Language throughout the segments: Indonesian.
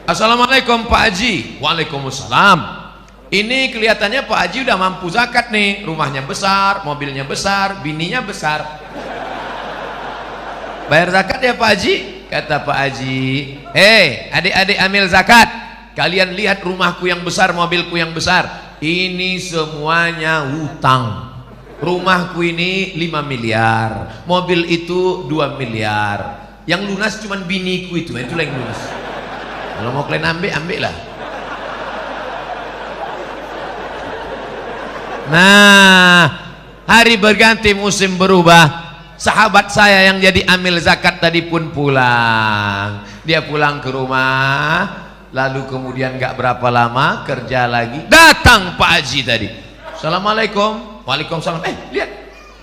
Assalamualaikum Pak Haji. Waalaikumsalam. Ini kelihatannya Pak Haji udah mampu zakat nih. Rumahnya besar, mobilnya besar, bininya besar. Bayar zakat ya Pak Haji? Kata Pak Haji, adik-adik amil zakat. Kalian lihat rumahku yang besar, mobilku yang besar. Ini semuanya hutang. Rumahku ini 5 miliar, mobil itu 2 miliar. Yang lunas cuman biniku itulah yang lunas. Kalau mau kalian ambil lah. Nah, hari berganti musim berubah. Sahabat saya yang jadi amil zakat tadi pun pulang. Dia pulang ke rumah, lalu kemudian gak berapa lama kerja lagi. Datang Pak Haji tadi. Assalamualaikum. Waalaikumsalam. Lihat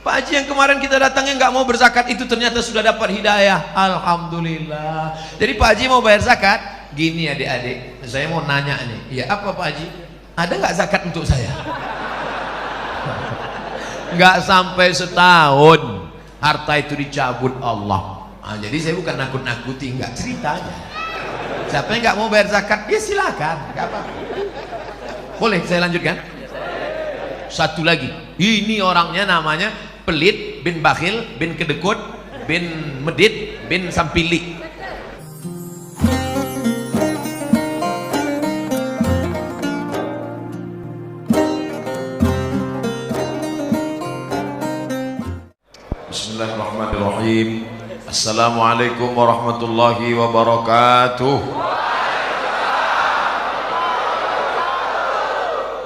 Pak Haji yang kemarin kita datangnya nggak mau berzakat itu ternyata sudah dapat hidayah. Alhamdulillah. Jadi Pak Haji mau bayar zakat. Gini adik-adik, saya mau nanya nih. Ya apa Pak Haji? Ada nggak zakat untuk saya? Nggak sampai setahun harta itu dicabut Allah. Jadi saya bukan nakut-nakuti, nggak, cerita aja. Siapa yang nggak mau bayar zakat? Ya silakan, nggak apa-apa. Boleh saya lanjutkan? Satu lagi, ini orangnya namanya pelit bin bakhil bin kedekut bin medit bin sampili. Bismillahirrahmanirrahim. Assalamualaikum warahmatullahi wabarakatuh.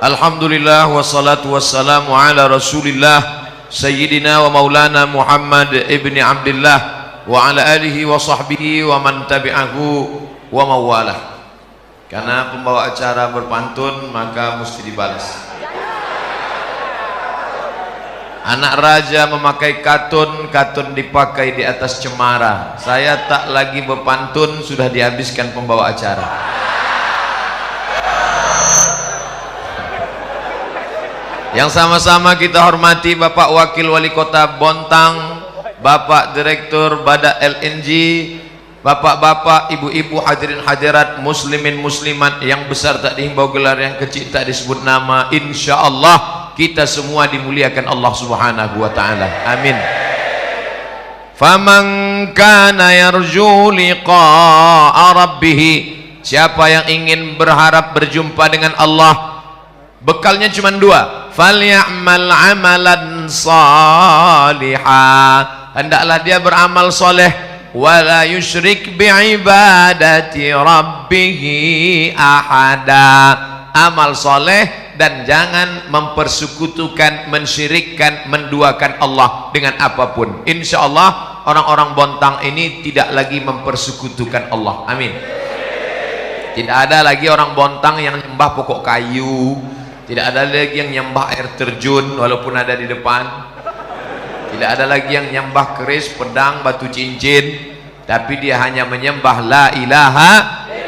Alhamdulillah wassalatu wassalamu ala rasulillah Sayyidina wa maulana Muhammad ibni Abdillah wa ala alihi wa sahbihi wa man tabi'ahu wa mawalah. Karena pembawa acara berpantun maka mesti dibalas. Anak raja memakai katun, katun dipakai di atas cemara. Saya tak lagi berpantun, sudah dihabiskan pembawa acara. Yang sama-sama kita hormati Bapak Wakil Wali Kota Bontang, Bapak Direktur Badak LNG, Bapak-bapak, ibu-ibu, hadirin hadirat, muslimin muslimat, yang besar tak dihimbau gelar, yang kecil tak disebut nama. Insya Allah kita semua dimuliakan Allah Subhanahu wa ta'ala. Amin. Faman kana yarju liqa'a rabbih, siapa yang ingin berharap berjumpa dengan Allah, bekalnya cuma dua. Falyamal amalan salihah, hendaklah dia beramal soleh. Wala yusyrik bi'ibadati rabbih ahada, amal soleh dan jangan mempersekutukan, mensyirikkan, menduakan Allah dengan apapun. Insya Allah orang-orang Bontang ini tidak lagi mempersekutukan Allah. Amin. Tidak ada lagi orang Bontang yang nyembah pokok kayu, tidak ada lagi yang nyembah air terjun walaupun ada di depan, tidak ada lagi yang nyembah keris, pedang, batu cincin, tapi dia hanya menyembah la ilaha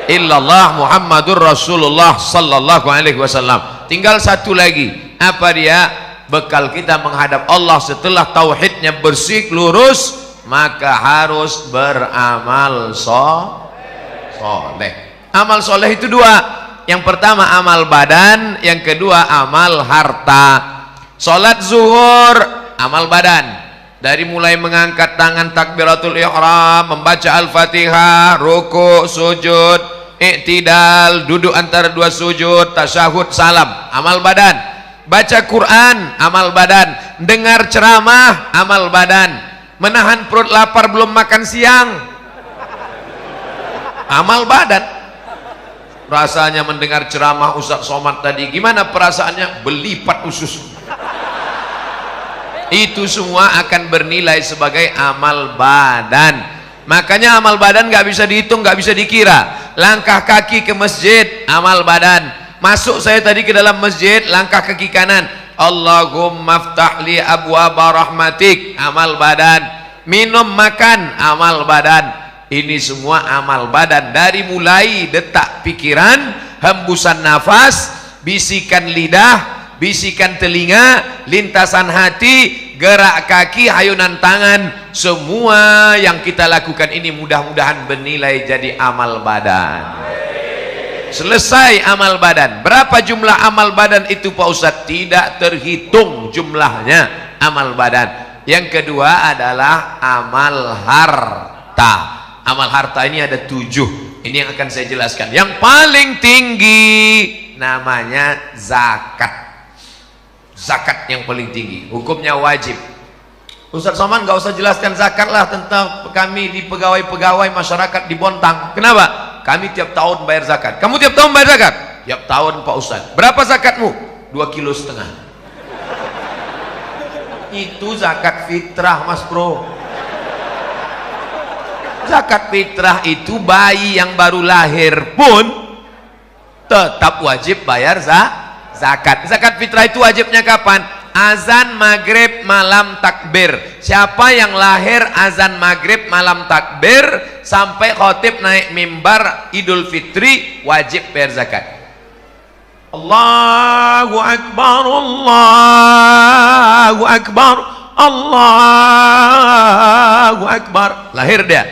illallah Muhammadur Rasulullah sallallahu alaihi wasallam. Tinggal satu lagi, apa dia? Bekal kita menghadap Allah setelah tauhidnya bersih lurus, maka harus beramal soleh. Amal soleh itu dua. Yang pertama amal badan, yang kedua amal harta. Salat zuhur amal badan, dari mulai mengangkat tangan takbiratul ihram, membaca al-fatihah, ruku, sujud, i'tidal, duduk antara dua sujud, tasyahud, salam, amal badan. Baca Quran amal badan, dengar ceramah amal badan, menahan perut lapar belum makan siang amal badan. Rasanya mendengar ceramah Ustaz Somad tadi, gimana perasaannya? Belipat usus. Itu semua akan bernilai sebagai amal badan. Makanya amal badan nggak bisa dihitung, nggak bisa dikira. Langkah kaki ke masjid amal badan. Masuk saya tadi ke dalam masjid, langkah kaki kanan, Allahumma ftahli abwaba rahmatik, amal badan. Minum makan amal badan. Ini semua amal badan, dari mulai detak pikiran, hembusan nafas, bisikan lidah, bisikan telinga, lintasan hati, gerak kaki, hayunan tangan, semua yang kita lakukan ini mudah-mudahan bernilai jadi amal badan. Selesai amal badan. Berapa jumlah amal badan itu Pak Ustadz? Tidak terhitung jumlahnya amal badan. Yang kedua adalah amal harta. Amal harta ini ada 7. Ini yang akan saya jelaskan. Yang paling tinggi namanya zakat. Zakat yang paling tinggi, hukumnya wajib. Ustaz Somad nggak usah jelaskan zakat lah, tentang kami di pegawai-pegawai masyarakat di Bontang. Kenapa? Kami tiap tahun bayar zakat. Kamu tiap tahun bayar zakat? Tiap tahun Pak Ustaz. Berapa zakatmu? 2,5 kilo. Itu zakat fitrah Mas Bro. Zakat fitrah itu bayi yang baru lahir pun tetap wajib bayar zakat. Zakat fitrah itu wajibnya kapan? Azan maghrib malam takbir. Siapa yang lahir azan maghrib malam takbir sampai khotib naik mimbar Idul Fitri wajib bayar zakat. Allahu Akbar, Allahu Akbar, Allahu Akbar. Lahir dia,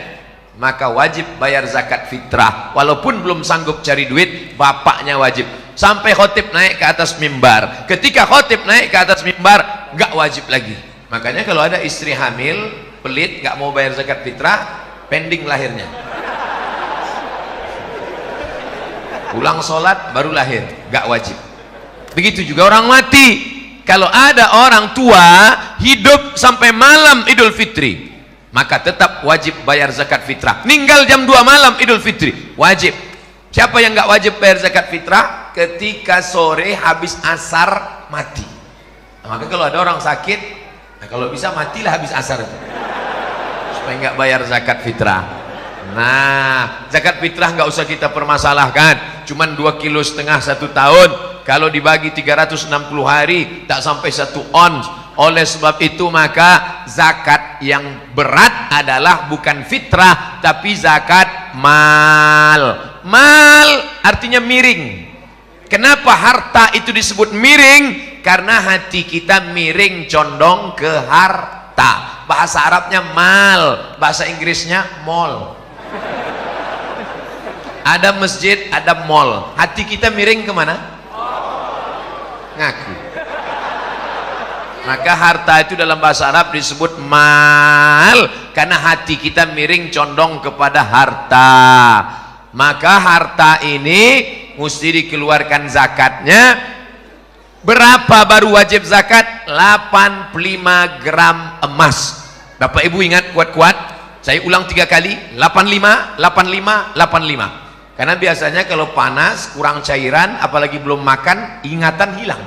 maka wajib bayar zakat fitrah. Walaupun belum sanggup cari duit, bapaknya wajib. Sampai khotib naik ke atas mimbar. Ketika khotib naik ke atas mimbar, nggak wajib lagi. Makanya kalau ada istri hamil pelit nggak mau bayar zakat fitrah, pending lahirnya. Pulang sholat baru lahir, nggak wajib. Begitu juga orang mati. Kalau ada orang tua hidup sampai malam Idul Fitri, maka tetap wajib bayar zakat fitrah. Ninggal jam 2 malam Idul Fitri, wajib. Siapa yang nggak wajib bayar zakat fitrah? Ketika sore habis asar mati. Nah, maka kalau ada orang sakit, nah kalau bisa matilah habis asar itu, supaya nggak bayar zakat fitrah. Nah, zakat fitrah nggak usah kita permasalahkan. Cuman 2,5 kilo 1 tahun. Kalau dibagi 360 hari, tak sampai 1 ons. Oleh sebab itu maka zakat yang berat adalah bukan fitrah, tapi zakat mal. Mal artinya miring. Kenapa harta itu disebut miring? Karena hati kita miring condong ke harta. Bahasa Arabnya mal, bahasa Inggrisnya mall. Ada masjid, ada mall. Hati kita miring kemana? Ngaku. Maka harta itu dalam bahasa Arab disebut mal, karena hati kita miring condong kepada harta. Maka harta ini mesti dikeluarkan zakatnya. Berapa baru wajib zakat? 85 gram emas. Bapak Ibu ingat kuat-kuat, saya ulang 3 kali, 85, 85, 85. Karena biasanya kalau panas, kurang cairan, apalagi belum makan, ingatan hilang.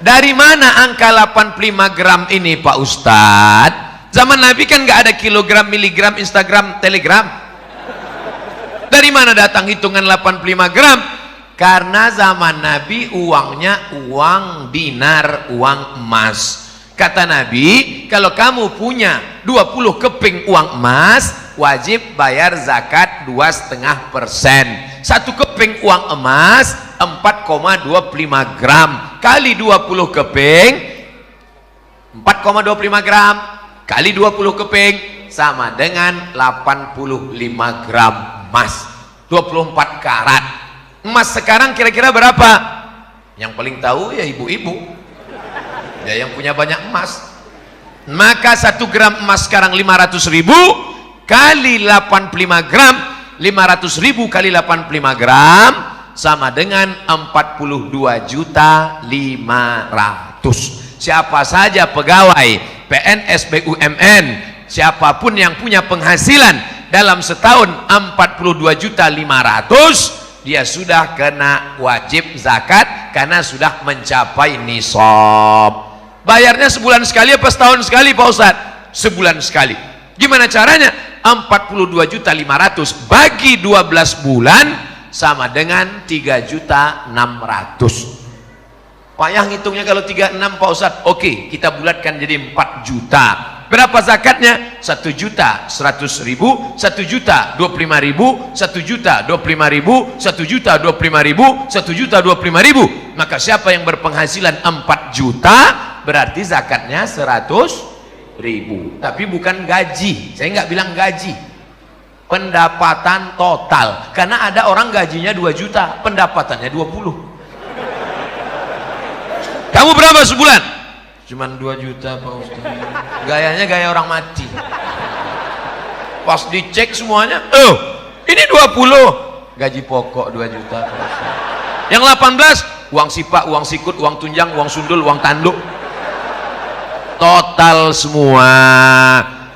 Dari mana angka 85 gram ini Pak Ustadz? Zaman Nabi kan nggak ada kilogram, miligram, Instagram, telegram. Dari mana datang hitungan 85 gram? Karena zaman Nabi uangnya uang dinar, uang emas. Kata Nabi, kalau kamu punya 20 keping uang emas, wajib bayar zakat 2,5%. 1 keping uang emas 4,25 gram kali 20 keping, 4,25 gram kali 20 keping sama dengan 85 gram emas. 24 karat. Emas sekarang kira-kira berapa? Yang paling tahu ya ibu-ibu, ya yang punya banyak emas. Maka 1 gram emas sekarang 500.000 kali 85 gram, 500.000 kali 85 gram sama dengan 42.500.000. Siapa saja pegawai PNS, BUMN, siapapun yang punya penghasilan dalam setahun 42.500.000, dia sudah kena wajib zakat karena sudah mencapai nisab. Bayarnya sebulan sekali apa setahun sekali Pak Ustadz? Sebulan sekali. Gimana caranya? 42.500.000 bagi 12 bulan sama dengan 3.600.000. Payah ngitungnya kalau 36 Pak Ustadz. Oke, kita bulatkan jadi 4 juta. Berapa zakatnya? 1.100.000, 1.025.000, 1.025.000, 1.025.000, 1.025.000. Maka siapa yang berpenghasilan 4 juta berarti zakatnya 100.000. Tapi bukan gaji, saya nggak bilang gaji, pendapatan total. Karena ada orang gajinya 2 juta, pendapatannya 20. Kamu berapa sebulan? Cuman 2 juta Pak Ustaz. Gayanya gaya orang mati. Pas dicek semuanya, oh ini 20, gaji pokok 2 juta Pak Ustaz. Yang 18 uang sipak, uang sikut, uang tunjang, uang sundul, uang tanduk, total semua.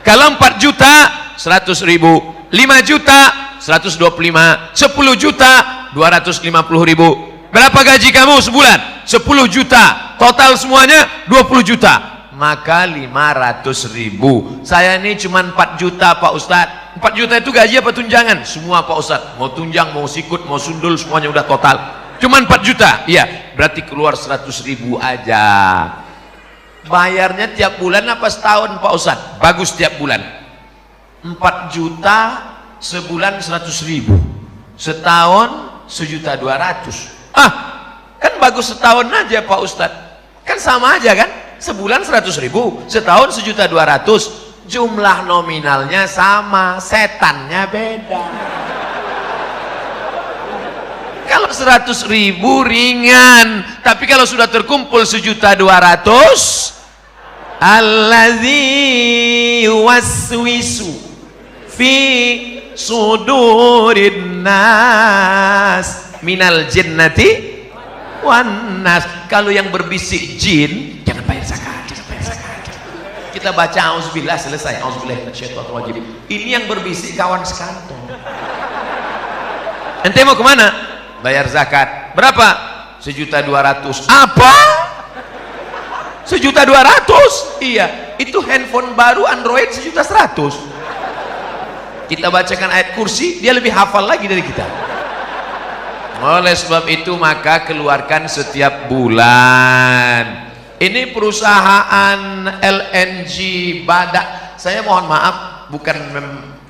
Kalau 4 juta 100.000, 5 juta 125, 10 juta 250.000. Berapa gaji kamu sebulan? 10 juta, total semuanya 20 juta, maka 500.000. Saya ini cuma 4 juta Pak Ustadz. 4 juta itu gaji apa tunjangan? Semua Pak Ustadz, mau tunjang, mau sikut, mau sundul, semuanya udah total. Cuma 4 juta, iya, berarti keluar 100.000 aja. Bayarnya tiap bulan apa setahun Pak Ustadz? Bagus tiap bulan. 4 juta sebulan 100.000, setahun 1.200.000. Kan bagus setahun aja Pak Ustadz, kan sama aja kan, sebulan 100.000, setahun 1.200.000. jumlah nominalnya sama, setannya beda. Kalau 100.000 ringan, tapi kalau sudah terkumpul 1.200.000, allazi yuwaswisu fi sudurin nas minal jinnati wan nas. Kalau yang berbisik jin, jangan bayar zakat, jangan bayar zakat. Kita baca auzubillah, selesai. Auzubillah minasyaitonir. Ini yang berbisik kawan sekantong. Ente mau kemana? Bayar zakat. Berapa? 1.200.000. Apa? 1.200.000? Iya, itu handphone baru Android 1.100.000. Kita bacakan ayat kursi, dia lebih hafal lagi dari kita. Oleh sebab itu maka keluarkan setiap bulan. Ini perusahaan LNG Badak. Saya mohon maaf, bukan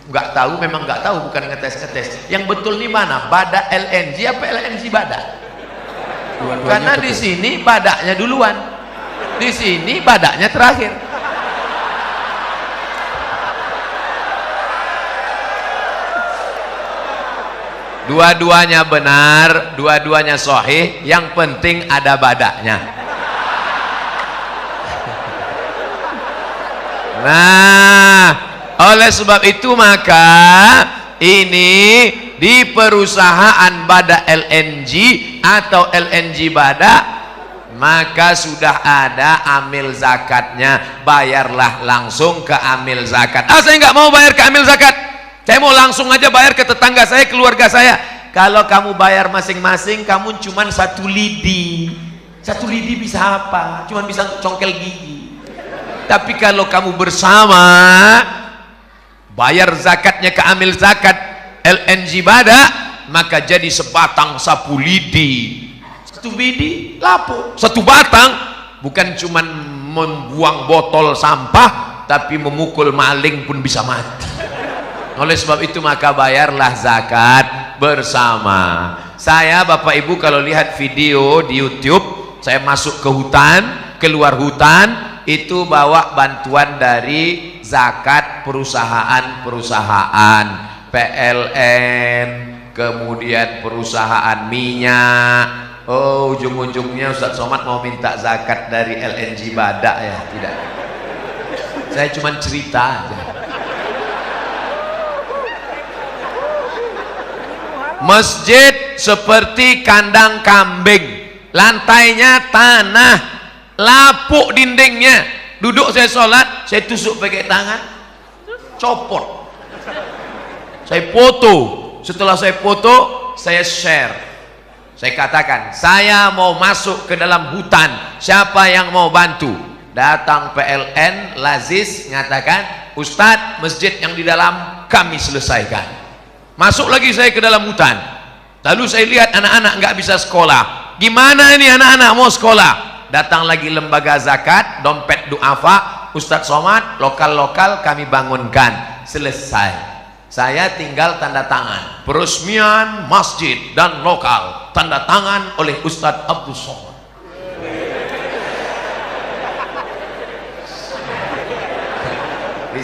nggak tahu, memang nggak tahu, bukan ngetes. Yang betul nih mana? Badak LNG apa LNG Badak? Karena di sini badaknya duluan, di sini badaknya terakhir. Dua-duanya benar, dua-duanya sahih, yang penting ada badaknya. Nah, oleh sebab itu maka ini di perusahaan Badak LNG atau LNG Badak, maka sudah ada amil zakatnya. Bayarlah langsung ke amil zakat. Saya nggak mau bayar ke amil zakat, saya mau langsung aja bayar ke tetangga saya, keluarga saya. Kalau kamu bayar masing-masing, kamu cuma 1 lidi. 1 lidi bisa apa? Cuma bisa congkel gigi. Tapi kalau kamu bersama bayar zakatnya ke amil zakat LNG Badak, maka jadi sebatang sapu lidi. 1 bidi lapo, 1 batang. Bukan cuma membuang botol sampah, tapi memukul maling pun bisa mati. Oleh sebab itu maka bayarlah zakat bersama. Saya Bapak Ibu kalau lihat video di YouTube, saya masuk ke hutan, keluar hutan, itu bawa bantuan dari zakat perusahaan-perusahaan PLN, kemudian perusahaan minyak. Oh, ujung-ujungnya Ustaz Somad mau minta zakat dari LNG Badak ya? Tidak, saya cuma cerita aja. Masjid seperti kandang kambing, lantainya tanah, lapuk dindingnya. Duduk saya sholat, saya tusuk pakai tangan, copot, saya foto. Setelah saya foto, saya share. Saya katakan, saya mau masuk ke dalam hutan, siapa yang mau bantu? Datang PLN Lazis ngatakan, Ustadz, masjid yang di dalam kami selesaikan. Masuk lagi saya ke dalam hutan, lalu saya lihat anak-anak nggak bisa sekolah. Gimana ini anak-anak mau sekolah? Datang lagi lembaga zakat, dompet duafa, Ustadz Somad, lokal-lokal kami bangunkan. Selesai. Saya tinggal tanda tangan peresmian masjid dan lokal, tanda tangan oleh Ustadz Abdul Somad.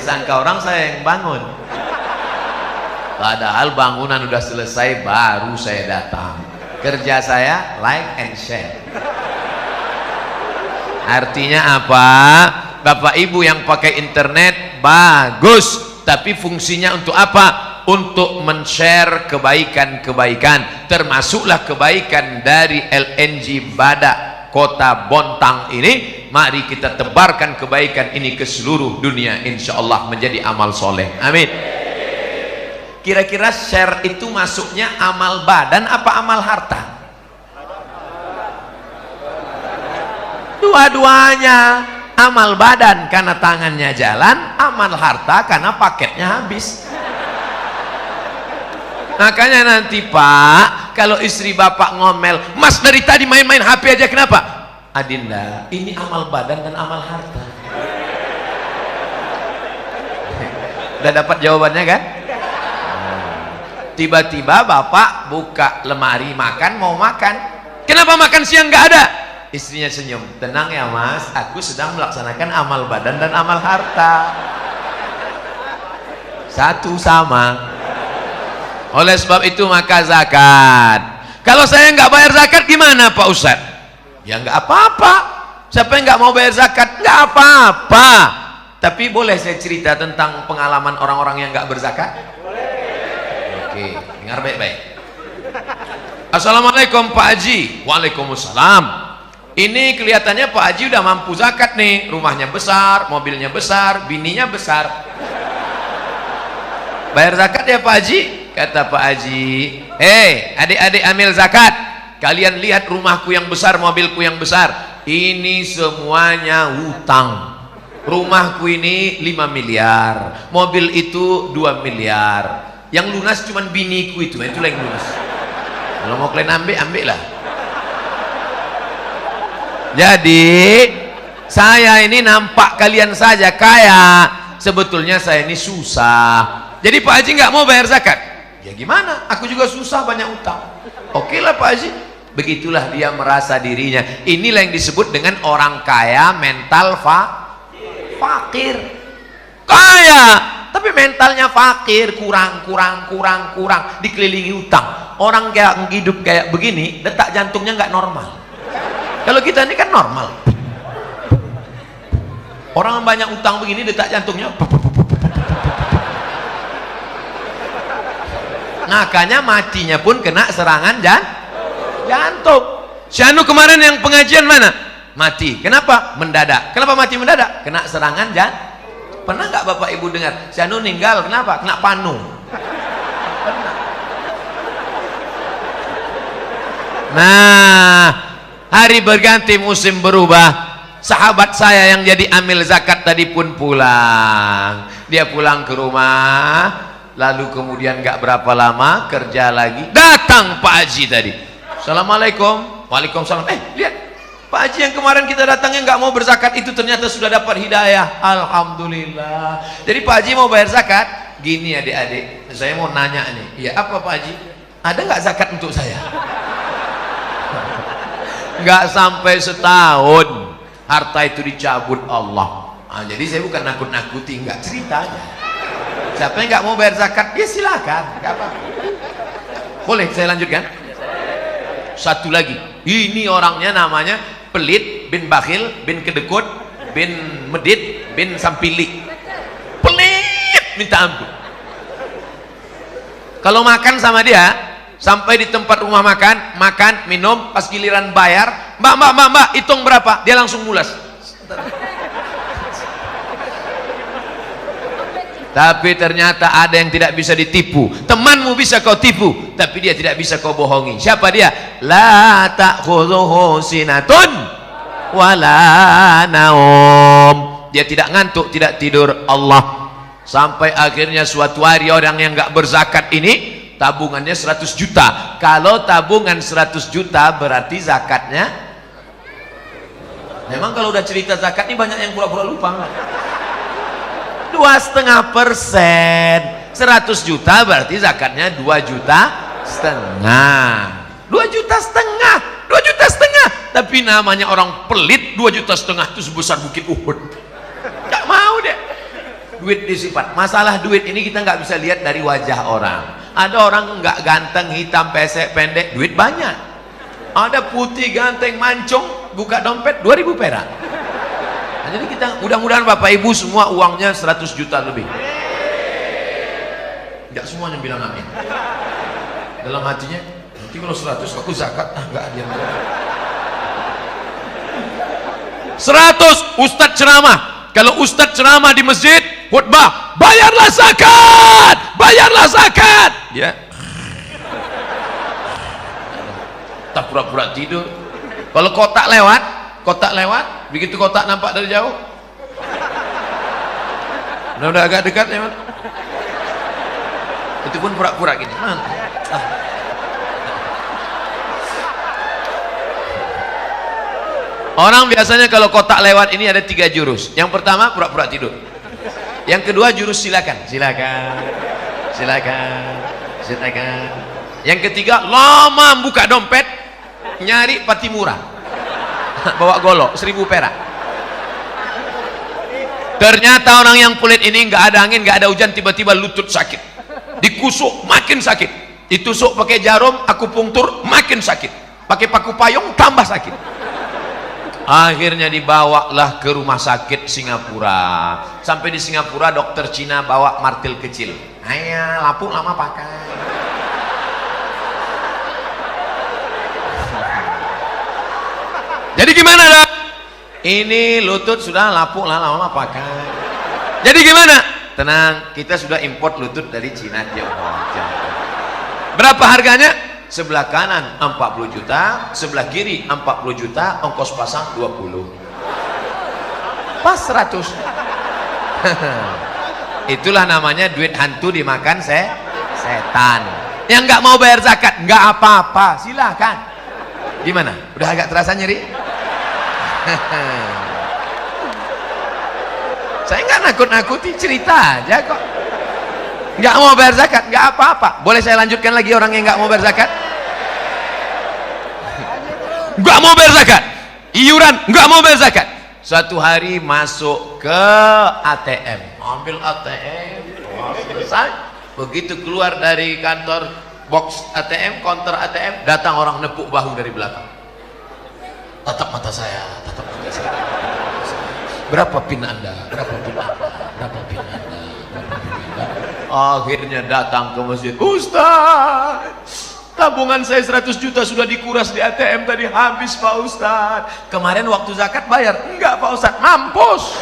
disangka orang saya yang bangun, padahal bangunan udah selesai baru saya datang. Kerja saya like and share. Artinya apa? Bapak Ibu yang pakai internet bagus, tapi fungsinya untuk apa? Untuk men-share kebaikan-kebaikan, termasuklah kebaikan dari LNG Badak Kota Bontang ini. Mari kita tebarkan kebaikan ini ke seluruh dunia, insya Allah menjadi amal soleh. Amin. Kira-kira share itu masuknya amal badan apa amal harta? Dua-duanya. Amal badan karena tangannya jalan, amal harta karena paketnya habis. Makanya nanti Pak, kalau istri Bapak ngomel, Mas dari tadi main-main HP aja, kenapa? Adinda, ini amal badan dan amal harta. Udah dapat jawabannya kan? Tiba-tiba Bapak buka lemari makan, mau makan. Kenapa makan siang nggak ada? Istrinya senyum, tenang ya Mas, aku sedang melaksanakan amal badan dan amal harta. Satu sama. Oleh sebab itu maka zakat. Kalau saya nggak bayar zakat gimana Pak Ustadz? Ya nggak apa-apa. Siapa yang nggak mau bayar zakat? Nggak apa-apa. Tapi boleh saya cerita tentang pengalaman orang-orang yang nggak berzakat? Oke, dengar baik-baik. Assalamualaikum Pak Haji. Waalaikumsalam. Ini kelihatannya Pak Haji udah mampu zakat nih. Rumahnya besar, mobilnya besar, bininya besar. Bayar zakat ya Pak Haji? Kata Pak Haji, hei adik-adik amil zakat, kalian lihat rumahku yang besar, mobilku yang besar, ini semuanya hutang. Rumahku ini 5 miliar, mobil itu 2 miliar, yang lunas cuman biniku itulah yang lunas. Kalau mau kalian ambil lah. Jadi saya ini nampak kalian saja kaya, sebetulnya saya ini susah. Jadi Pak Haji nggak mau bayar zakat. Ya gimana? Aku juga susah, banyak utang. Oke lah Pak Haji. Begitulah dia merasa dirinya. Inilah yang disebut dengan orang kaya mental fakir. Kaya, tapi mentalnya fakir, kurang, dikelilingi utang. Orang kayak hidup kayak begini, detak jantungnya nggak normal. Kalau kita ini kan normal. Orang banyak utang begini, detak jantungnya. Makanya matinya pun kena serangan jantung. Syanu kemarin yang pengajian mana? Mati. Kenapa? Mendadak. Kenapa mati mendadak? Kena serangan jantung. Pernah nggak Bapak Ibu dengar? Syanu meninggal kenapa? Kena panu. Pernah. Nah, hari berganti musim berubah. Sahabat saya yang jadi amil zakat tadi pun pulang. Dia pulang ke rumah. Lalu kemudian gak berapa lama kerja lagi, datang Pak Haji tadi. Assalamualaikum. Waalaikumsalam. Lihat Pak Haji yang kemarin kita datangnya gak mau berzakat itu ternyata sudah dapat hidayah. Alhamdulillah. Jadi Pak Haji mau bayar zakat. Gini adik-adik, saya mau nanya nih. Ya apa Pak Haji? Ada gak zakat untuk saya? Gak sampai setahun harta itu dicabut Allah. Jadi saya bukan nakut-nakuti, gak ceritanya. Siapa yang nggak mau bayar zakat, ya silakan, nggak apa-apa. Boleh saya lanjutkan? Satu lagi, ini orangnya namanya pelit, bin bakhil, bin kedekut, bin medit, bin sampili. Pelit, minta ampun. Kalau makan sama dia, sampai di tempat rumah makan, minum, pas giliran bayar, mbak, hitung berapa? Dia langsung mulas. Tapi ternyata ada yang tidak bisa ditipu. Temanmu bisa kau tipu, tapi dia tidak bisa kau bohongi. Siapa dia? La ta'khudhuhu sinatun wala naum. Dia tidak ngantuk, tidak tidur. Allah. Sampai akhirnya suatu hari orang yang nggak berzakat ini tabungannya 100 juta. Kalau tabungan 100 juta berarti zakatnya. Memang kalau udah cerita zakat ini banyak yang pura-pura lupa. 2,5%, 100 juta berarti zakatnya 2,5 juta, 2,5 juta, tapi namanya orang pelit. 2,5 juta itu sebesar bukit Uhud. Gak mau deh. duit disifat. Masalah duit ini kita nggak bisa lihat dari wajah orang. Ada orang nggak ganteng, hitam, pesek, pendek, duit banyak. Ada putih, ganteng, mancung, buka dompet 2000 perak. Nah, jadi kita mudah-mudahan Bapak Ibu semua uangnya 100 juta lebih. Nggak semuanya bilang amin. Dalam hatinya, nanti kalau 100 aku zakat, nggak ada yang 100 Ustadz ceramah. Kalau Ustadz ceramah di masjid, khutbah, bayarlah zakat, bayarlah zakat. Ya, tak pura-pura tidur. Kalau kotak lewat, begitu kotak nampak dari jauh, udah agak dekat lewat, itu pun pura-pura gini. Orang biasanya kalau kotak lewat ini ada 3 jurus. Yang pertama pura-pura tidur. Yang kedua jurus silakan. Yang ketiga lama buka dompet, nyari pati murah. Bawa golok 1000 perak. Ternyata orang yang kulit ini nggak ada angin, nggak ada hujan, tiba-tiba lutut sakit. Dikusuk makin sakit. Ditusuk pakai jarum, akupunktur makin sakit. Pakai paku payung tambah sakit. Akhirnya dibawalah ke rumah sakit Singapura. Sampai di Singapura dokter Cina bawa martil kecil. Ayah, lapuk lama pakai. Jadi gimana dok? Ini lutut sudah lapuk lama pakai. Jadi gimana? Tenang, kita sudah import lutut dari Cina. Berapa harganya? Sebelah kanan 40 juta, sebelah kiri 40 juta, ongkos pasang 20. Pas 100. Itulah namanya duit hantu dimakan setan. Yang nggak mau bayar zakat, nggak apa-apa, silahkan. Gimana? Udah agak terasa nyeri? Saya nggak nakut-nakuti, cerita aja kok. Nggak mau bayar zakat, nggak apa-apa. Boleh saya lanjutkan lagi orang yang nggak mau bayar zakat? Nggak mau bayar zakat, iuran nggak mau bayar zakat. Suatu hari masuk ke ATM, ambil ATM, selesai. Begitu keluar dari kantor box ATM, counter ATM, datang orang nepuk bahu dari belakang. Tatap mata saya, tatap mata saya. Berapa pin Anda? Berapa pin Anda? Berapa pin Anda? Akhirnya datang ke masjid. Ustaz, tabungan saya 100 juta sudah dikuras di ATM tadi, habis Pak Ustaz. Kemarin waktu zakat bayar? Enggak Pak Ustaz, mampus.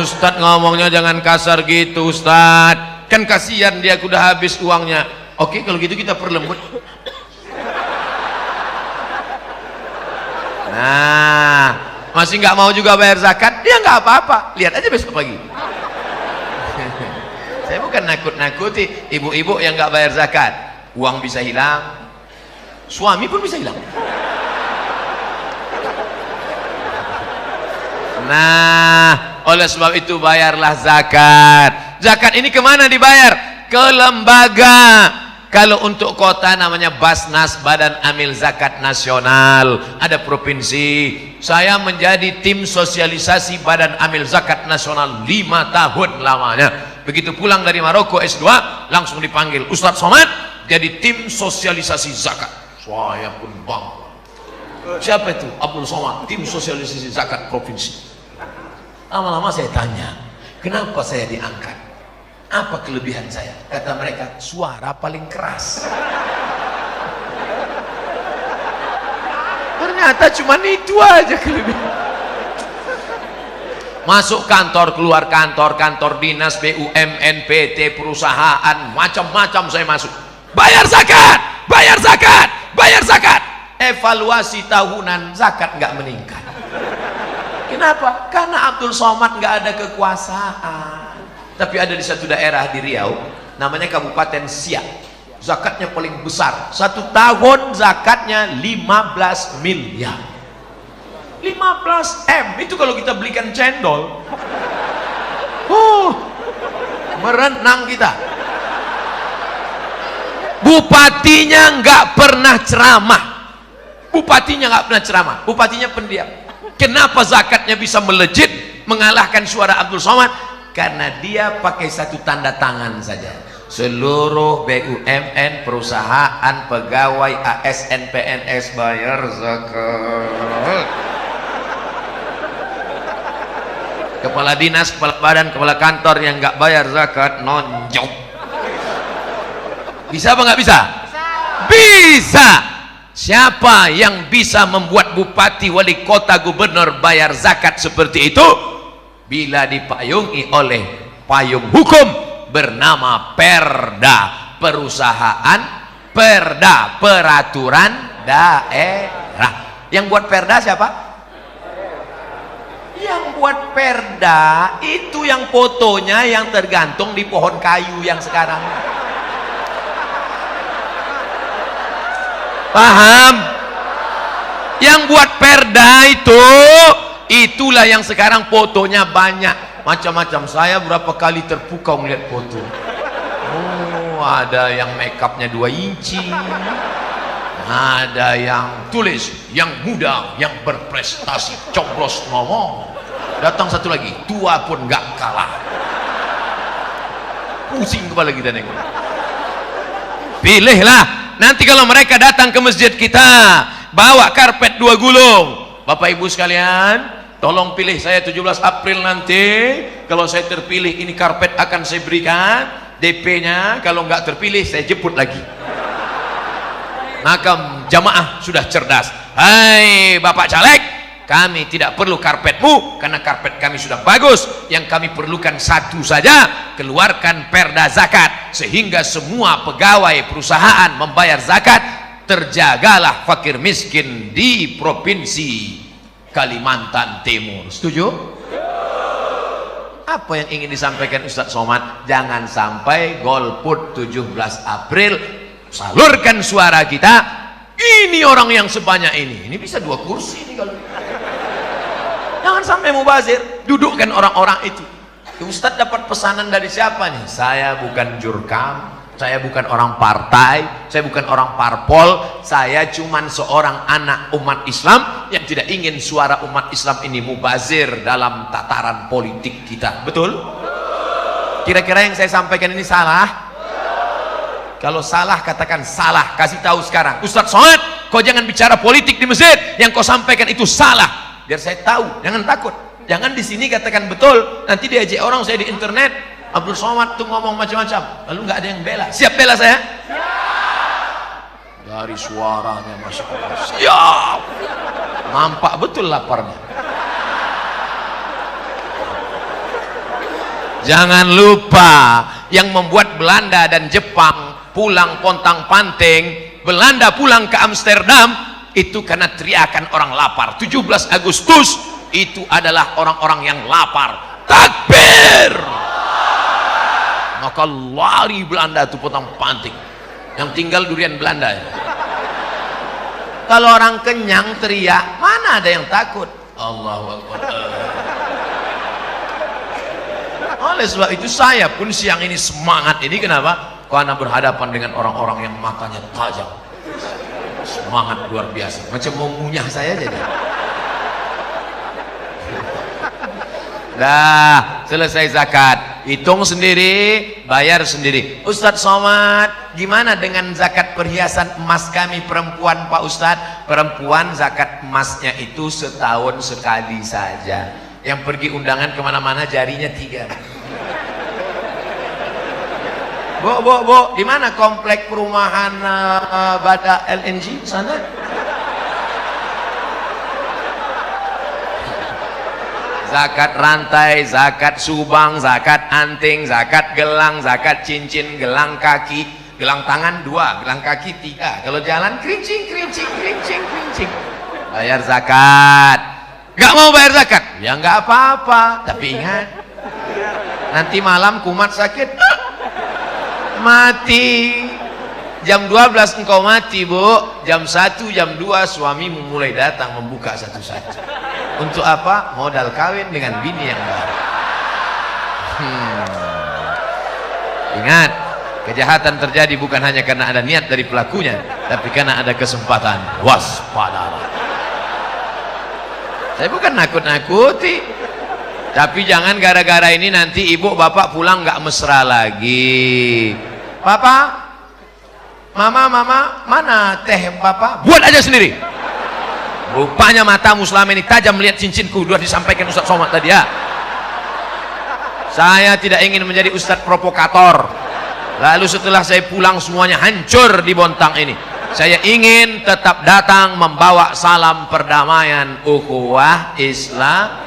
Ustaz ngomongnya jangan kasar gitu Ustaz, kan kasihan dia udah habis uangnya. Oke kalau gitu kita perlembut. Nah, masih nggak mau juga bayar zakat, dia nggak apa-apa, lihat aja besok pagi. Saya bukan nakut-nakuti ibu-ibu yang nggak bayar zakat. Uang bisa hilang, suami pun bisa hilang. Nah, oleh sebab itu bayarlah zakat. Zakat ini kemana dibayar? Ke lembaga. Kalau untuk kota namanya Basnas, Badan Amil Zakat Nasional. Ada provinsi. Saya menjadi tim sosialisasi Badan Amil Zakat Nasional 5 tahun lamanya. Begitu pulang dari Maroko S2, langsung dipanggil Ustadz Somad jadi tim sosialisasi zakat. Saya pun bangga. Siapa itu? Abdul Somad, tim sosialisasi zakat provinsi. Lama-lama saya tanya, kenapa saya diangkat? Apa kelebihan saya? Kata mereka, suara paling keras. Ternyata cuma itu aja kelebihan. Masuk kantor, keluar kantor, kantor dinas, BUMN, PT, perusahaan, macam-macam saya masuk. Bayar zakat, bayar zakat, bayar zakat. Evaluasi tahunan zakat nggak meningkat. Kenapa? Karena Abdul Somad nggak ada kekuasaan. Tapi ada di satu daerah di Riau, namanya Kabupaten Siak. Zakatnya paling besar. 1 tahun zakatnya 15 miliar. 15 M itu kalau kita belikan cendol. Merenang kita. Bupatinya nggak pernah ceramah. Bupatinya nggak pernah ceramah. Bupatinya pendiam. Kenapa zakatnya bisa melejit mengalahkan suara Abdul Somad? Karena dia pakai satu tanda tangan saja. Seluruh BUMN, perusahaan, pegawai, ASN, PNS bayar zakat. Kepala dinas, kepala badan, kepala kantor yang nggak bayar zakat nonjok. Bisa apa nggak bisa? Bisa. Siapa yang bisa membuat bupati, wali kota, gubernur bayar zakat seperti itu? Bila dipayungi oleh payung hukum bernama perda, perusahaan perda, peraturan daerah. Yang buat perda siapa? Yang buat perda itu yang fotonya yang tergantung di pohon kayu yang sekarang. Paham? Yang buat perda itu, itulah yang sekarang fotonya banyak macam-macam. Saya berapa kali terpukau melihat foto. Oh, ada yang make upnya 2 inci, ada yang tulis yang muda, yang berprestasi, coblos ngomong. Datang satu lagi, tua pun gak kalah. Pusing kepala kita nengok. Pilihlah. Nanti kalau mereka datang ke masjid kita, bawa karpet 2 gulung. Bapak ibu sekalian, tolong pilih saya 17 April nanti. Kalau saya terpilih, ini karpet akan saya berikan DP-nya. Kalau nggak terpilih, saya jemput lagi. Maka jamaah sudah cerdas. Hai Bapak caleg, kami tidak perlu karpetmu karena karpet kami sudah bagus. Yang kami perlukan satu saja, keluarkan perda zakat sehingga semua pegawai perusahaan membayar zakat. Terjagalah fakir miskin di provinsi Kalimantan Timur. Setuju? Apa yang ingin disampaikan Ustadz Somad? Jangan sampai golput 17 April, salurkan suara kita. Ini orang yang sebanyak ini bisa 2 kursi ini kalau. Jangan sampai mubazir. Dudukkan orang-orang itu. Ustadz dapat pesanan dari siapa nih? Saya bukan jurkam, saya bukan orang partai, saya bukan orang parpol, saya cuman seorang anak umat Islam yang tidak ingin suara umat Islam ini mubazir dalam tataran politik kita. Betul? Kira-kira yang saya sampaikan ini salah? Kalau salah katakan salah, kasih tahu sekarang. Ustadz Somad, kau jangan bicara politik di masjid, yang kau sampaikan itu salah. Biar saya tahu, jangan takut. Jangan di sini katakan betul, nanti diajak orang saya di internet. Abdul Somad tuh ngomong macam-macam, lalu nggak ada yang bela. Siap bela saya? Siap. Dari suaranya masuk. Siap. Nampak betul laparnya. Jangan lupa, yang membuat Belanda dan Jepang pulang pontang-panting, Belanda pulang ke Amsterdam itu karena teriakan orang lapar. 17 Agustus itu adalah orang-orang yang lapar. Takbir! Maka lari Belanda itu pontang-panting. Yang tinggal durian Belanda ya. Kalau orang kenyang teriak, mana ada yang takut? Allahu Akbar. Oleh sebab itu saya pun siang ini semangat ini. Kenapa? Karena berhadapan dengan orang-orang yang matanya tajam. Semangat luar biasa. Macam mau munyah saya jadi. Dah selesai zakat, hitung sendiri, bayar sendiri. Ustadz Somad, gimana dengan zakat perhiasan emas kami perempuan Pak Ustadz? Perempuan zakat emasnya itu setahun sekali saja. Yang pergi undangan kemana-mana jarinya 3. Bu, di mana komplek perumahan Bada LNG sana? Zakat rantai, zakat subang, zakat anting, zakat gelang, zakat cincin, gelang kaki, gelang tangan 2, gelang kaki 3. Kalau jalan kerincing. Bayar zakat. Gak mau bayar zakat? Ya nggak apa-apa. Tapi ingat, nanti malam kumat sakit, mati. Jam 12 engkau mati, Bu. Jam 1, jam 2 suamimu mulai datang membuka satu-satu. Untuk apa? Modal kawin dengan bini yang baru. Ingat, kejahatan terjadi bukan hanya karena ada niat dari pelakunya, tapi karena ada kesempatan. Waspadalah. Saya bukan nakut-nakuti, tapi jangan gara-gara ini nanti ibu bapak pulang nggak mesra lagi. Papa, mama, mana teh papa? Buat aja sendiri. Rupanya matamu selama ini tajam melihat cincinku, sudah disampaikan Ustaz Somad tadi ya. Saya tidak ingin menjadi ustadz provokator, lalu setelah saya pulang semuanya hancur di Bontang ini. Saya ingin tetap datang membawa salam perdamaian ukhuwah Islamiyah.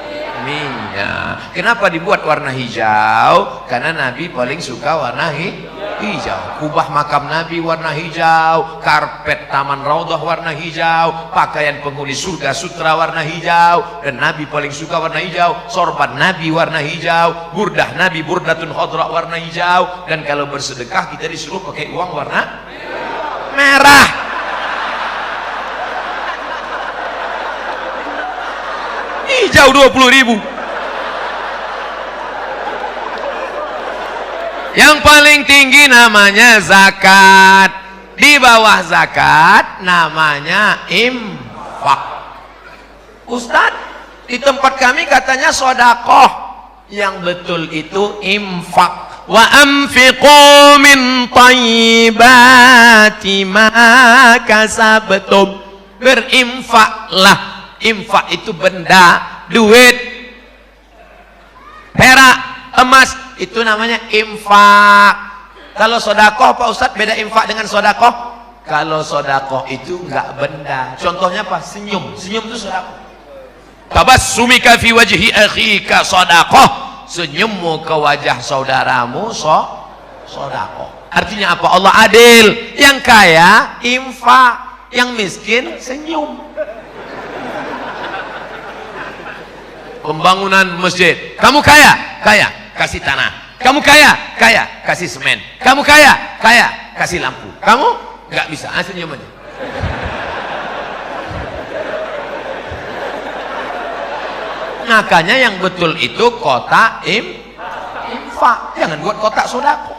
Kenapa dibuat warna hijau? Karena Nabi paling suka warna hijau. Kubah makam Nabi warna hijau, karpet taman Raudhah warna hijau, pakaian penghuni surga sutra warna hijau, dan Nabi paling suka warna hijau. Sorban Nabi warna hijau, burdah Nabi burdatun khadra warna hijau, dan kalau bersedekah kita disuruh pakai uang warna merah. Hijau 20.000. Yang paling tinggi namanya zakat, di bawah zakat namanya infak. Ustadz, di tempat kami katanya sodakoh, yang betul itu infak. Wa anfiqu min thayyibati ma kasabtum. Berinfaklah. Infak itu benda, duit, perak, emas, itu namanya infak. Kalau sodakoh Pak Ustadz, beda infak dengan sodakoh. Kalau sodakoh itu enggak benda. Contohnya apa? Senyum. Senyum itu sodakoh. Tabassumika fi wajhi akhika sodakoh. Senyummu ke wajah saudaramu sodakoh. Artinya apa? Allah adil. Yang kaya infak, yang miskin senyum. Pembangunan masjid, kamu kaya kasih tanah. Kamu kaya kasih semen. Kamu kaya kasih lampu. Kamu nggak bisa, senyum aja. Makanya yang betul itu kotak infak. Jangan buat kotak sodako.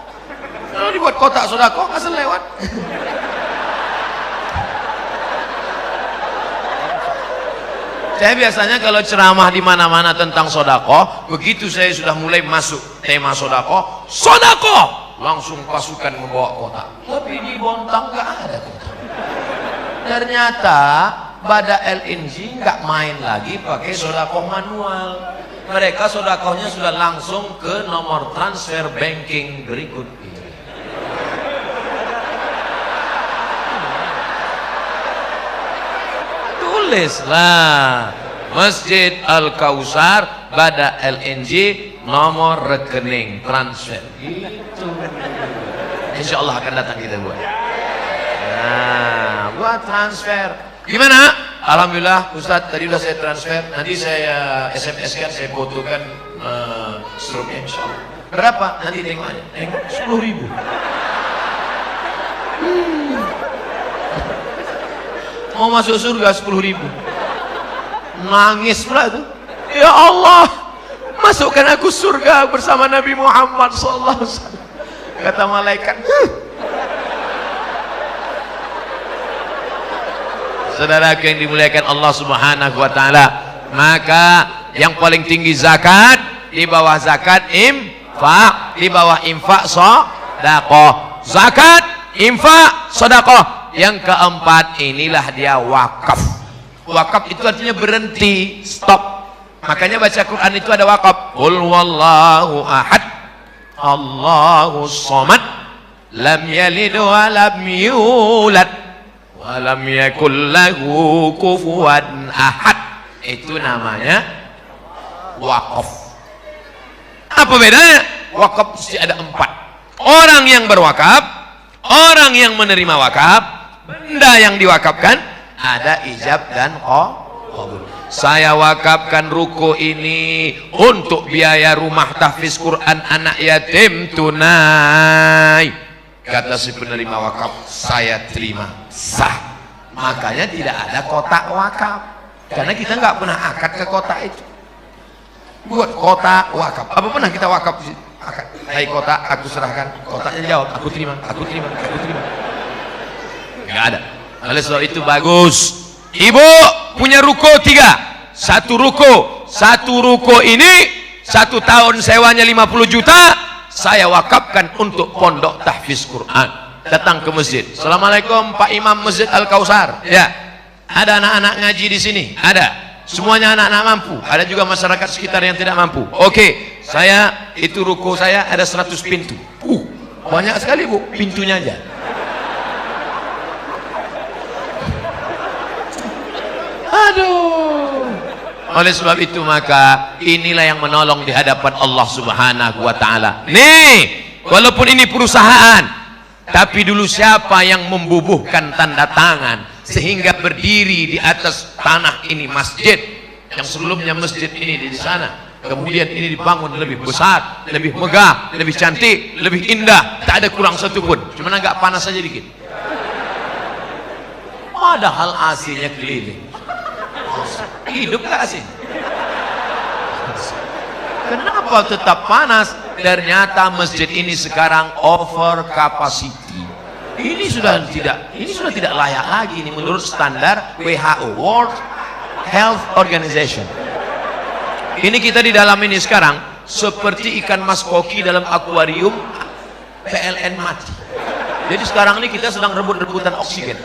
Kalau dibuat kotak sodako asal lewat. Saya biasanya kalau ceramah di mana-mana tentang sodako, begitu saya sudah mulai masuk tema sodako, langsung pasukan membawa kotak. Tapi di Bontang nggak ada kotak. Ternyata Bada LNG nggak main lagi pakai sodakoh manual. Mereka sodakohnya sudah langsung ke nomor transfer banking berikut ini. Tulislah Masjid Al-Kausar Bada LNG nomor rekening transfer. Gitu. Insya Allah akan datang kita buat. Nah, buat transfer. Gimana? Alhamdulillah Ustadz, tadi udah saya transfer. Nanti saya SMS kan, saya fotokan struknya insya Allah. Berapa? Nanti tengok aja. Tengok 10.000. Mau masuk surga 10.000. Nangis pula tuh. Ya Allah, masukkan aku surga bersama Nabi Muhammad SAW. Kata malaikat. Saudara yang dimuliakan Allah Subhanahu wa taala, maka yang paling tinggi zakat, di bawah zakat infak, di bawah infak sedekah. Zakat, infak, sedekah. Yang keempat inilah dia wakaf. Wakaf itu artinya berhenti, stop. Makanya baca Quran itu ada wakaf. Qul wallahu ahad, Allahus samad, lam yalid wa lam yulad walam yakul lahu kufuwan ahad. Itu namanya wakaf. Apa bedanya? Wakaf mesti ada 4. Orang yang berwakaf, orang yang menerima wakaf, benda yang diwakafkan, ada ijab dan qabul. Saya wakafkan ruko ini untuk biaya rumah tahfiz Quran anak yatim tunai. Kata si penerima wakaf, saya terima, sah. Makanya tidak ada kotak wakaf, karena kita nggak pernah akad ke kotak itu. Buat kotak wakaf, apa pernah kita wakaf akad? Hai kotak, aku serahkan. Kotaknya jawab, aku terima, aku terima, aku terima. Nggak ada. Oleh sebab itu bagus. Ibu punya ruko 3, Satu ruko ini 1 tahun sewanya 50 juta saya wakafkan untuk pondok tahfiz Quran. Datang ke masjid, assalamualaikum Pak Imam Masjid Al Kausar, ya ada anak-anak ngaji di sini, ada semuanya anak-anak mampu, ada juga masyarakat sekitar yang tidak mampu. Oke, saya itu ruko saya ada 100 pintu. Banyak sekali Bu pintunya aja. Aduh. Oleh sebab itu maka inilah yang menolong di hadapan Allah Subhanahu wa taala. Nih, walaupun ini perusahaan, tapi dulu siapa yang membubuhkan tanda tangan sehingga berdiri di atas tanah ini masjid yang sebelumnya masjid ini di sana. Kemudian ini dibangun lebih besar, lebih megah, lebih cantik, lebih indah, tak ada kurang satu pun, cuma agak panas saja dikit. Padahal AC-nya keliling. Hidup gak AC? Kenapa tetap panas? Ternyata masjid ini sekarang over capacity. Ini sudah tidak layak lagi ini menurut standar WHO, World Health Organization. Ini kita di dalam ini sekarang seperti ikan mas koki dalam akuarium PLN mati. Jadi sekarang ini kita sedang rebut-rebutan oksigen.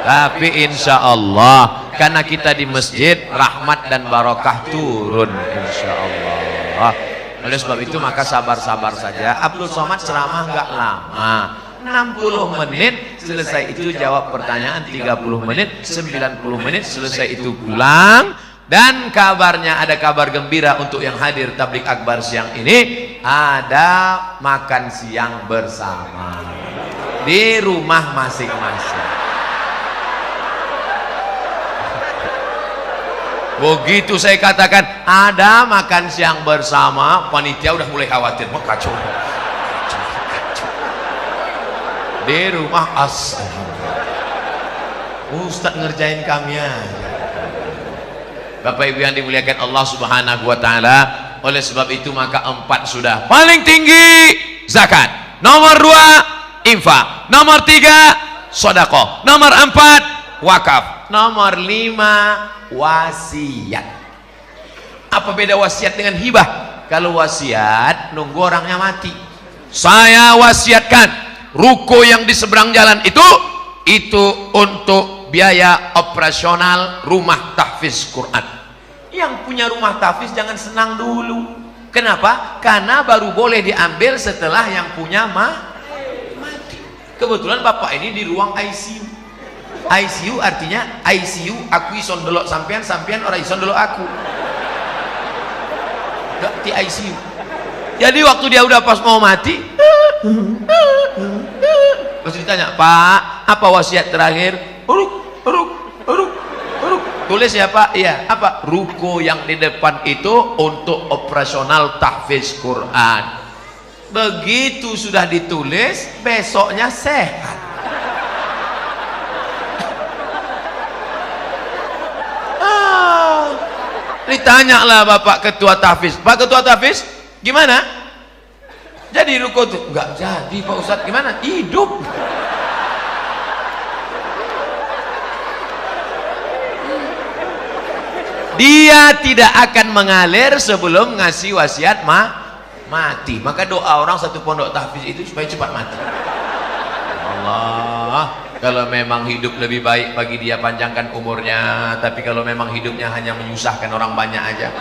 Tapi insya Allah karena kita di masjid, rahmat dan barokah turun insya Allah. Oleh sebab itu maka sabar-sabar saja. Abdul Somad ceramah nggak lama, 60 menit selesai itu jawab pertanyaan, 30 menit, 90 menit selesai itu pulang. Dan kabarnya ada kabar gembira untuk yang hadir tablik akbar siang ini, ada makan siang bersama di rumah masing-masing. Begitu saya katakan ada makan siang bersama, panitia udah mulai khawatir, mau kacau. Di rumah Ustaz ngerjain kami aja. Bapak Ibu yang dimuliakan Allah Subhanahu wa taala, oleh sebab itu maka 4 sudah paling tinggi zakat, nomor 2 infak, nomor 3 sedekah, nomor 4 wakaf, nomor 5 wasiat. Apa beda wasiat dengan hibah? Kalau wasiat nunggu orangnya mati. Saya wasiatkan ruko yang di seberang jalan itu untuk biaya operasional rumah tahfiz Quran. Yang punya rumah tahfiz jangan senang dulu. Kenapa? Karena baru boleh diambil setelah yang punya mati. Kebetulan bapak ini di ruang ICU. ICU artinya ICU aku ison delok sampean, sampean orang ison delok aku. Di ICU. Jadi waktu dia udah pas mau mati, terus ditanya, Pak, apa wasiat terakhir? Uruk. Tulis ya Pak? Iya. Apa? Ruko yang di depan itu untuk operasional tahfiz Quran. Begitu sudah ditulis, besoknya sehat. Ditanyalah Bapak Ketua Tahfiz, Pak Ketua Tahfiz gimana? Jadi ruko itu enggak jadi Pak Ustadz, gimana? Hidup. Dia tidak akan mengalir sebelum ngasih wasiat mati. Maka doa orang satu pondok tahfiz itu supaya cepat mati. Allah, kalau memang hidup lebih baik bagi dia panjangkan umurnya, tapi kalau memang hidupnya hanya menyusahkan orang banyak aja,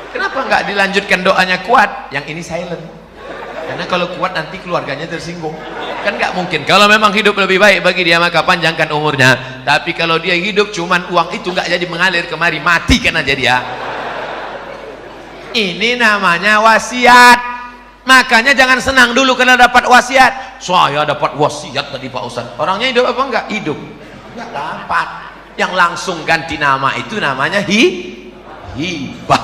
kenapa nggak dilanjutkan doanya kuat? Yang ini silent, karena kalau kuat nanti keluarganya tersinggung. Kan nggak mungkin. Kalau memang hidup lebih baik bagi dia maka panjangkan umurnya, tapi kalau dia hidup cuman uang itu nggak jadi mengalir kemari, mati kan aja dia. Ini namanya wasiat. Makanya jangan senang dulu karena dapat wasiat. Saya dapat wasiat tadi Pak Ustaz. Orangnya hidup apa enggak? Hidup. Enggak dapat. Yang langsung ganti nama itu namanya hibah.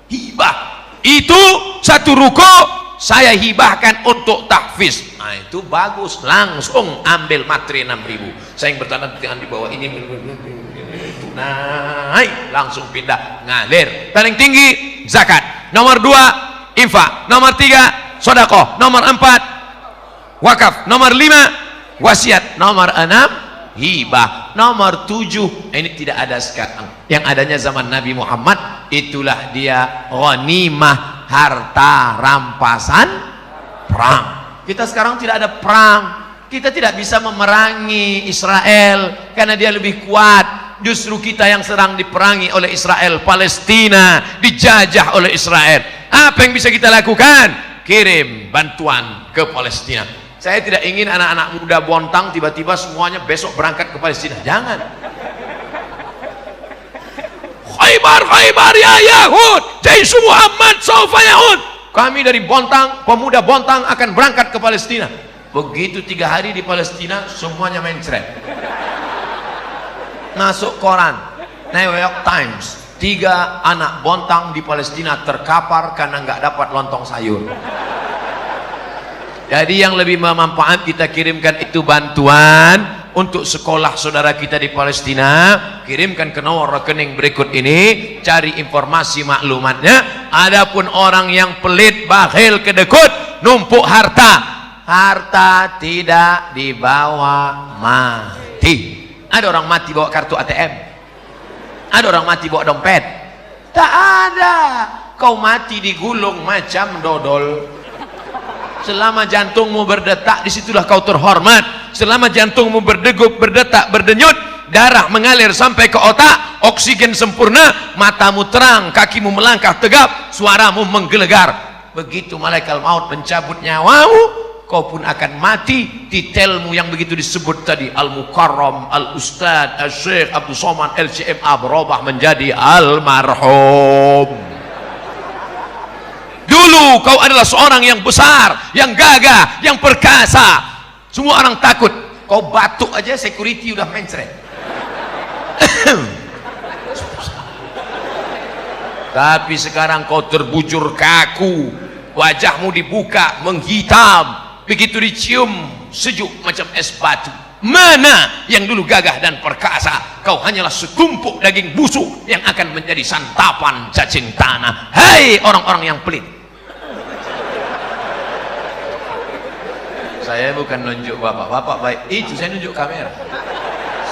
Hibah. Itu satu ruko saya hibahkan untuk tahfiz. Nah itu bagus. Langsung ambil materi 6.000. Saya yang bertanda tangan di bawah ini. Naik. Langsung pindah. Ngalir. Paling tinggi zakat. Nomor 2 infak, nomor 3 sedekah, nomor 4 wakaf. Nomor 5 wasiat. Nomor 6 hibah. Nomor 7 ini tidak ada sekarang, yang adanya zaman Nabi Muhammad. Itulah dia ghanimah, harta rampasan perang. Kita sekarang tidak ada perang, kita tidak bisa memerangi Israel karena dia lebih kuat. Justru kita yang sedang diperangi oleh Israel. Palestina dijajah oleh Israel. Apa yang bisa kita lakukan? Kirim bantuan ke Palestina. Saya tidak ingin anak-anak muda Bontang tiba-tiba semuanya besok berangkat ke Palestina. Jangan. Khaybar, Khaybar ya Yahud, Jaish Muhammad sawfa yahud. Kami dari Bontang, pemuda Bontang akan berangkat ke Palestina. Begitu 3 hari di Palestina, semuanya mencret. Masuk koran, New York Times, 3 anak Bontang di Palestina terkapar karena nggak dapat lontong sayur. Jadi yang lebih bermanfaat kita kirimkan itu bantuan untuk sekolah saudara kita di Palestina. Kirimkan ke nomor rekening berikut ini, cari informasi maklumatnya. Adapun orang yang pelit, bakhil, kedekut, numpuk harta, harta tidak dibawa mati. Ada orang mati bawa kartu ATM, ada orang mati bawa dompet. Tak ada. Kau mati digulung macam dodol. Selama jantungmu berdetak, disitulah kau terhormat. Selama jantungmu berdegup, berdetak, berdenyut, darah mengalir sampai ke otak, oksigen sempurna, matamu terang, kakimu melangkah tegap, suaramu menggelegar. Begitu malaikat maut mencabut nyawamu, kau pun akan mati. Titelmu yang begitu disebut tadi, Al-Mukarram, Al-Ustad, Al-Syekh Abdul Somad LCMA berubah menjadi Almarhum. Dulu kau adalah seorang yang besar, yang gagah, yang perkasa. Semua orang takut. Kau batuk aja security udah mencret. Tapi sekarang kau terbujur kaku, wajahmu dibuka menghitam, begitu dicium sejuk macam es batu. Mana yang dulu gagah dan perkasa? Kau hanyalah setumpuk daging busuk yang akan menjadi santapan cacing tanah. Hai orang-orang yang pelit. Saya bukan nunjuk bapak-bapak baik, itu saya nunjuk kamera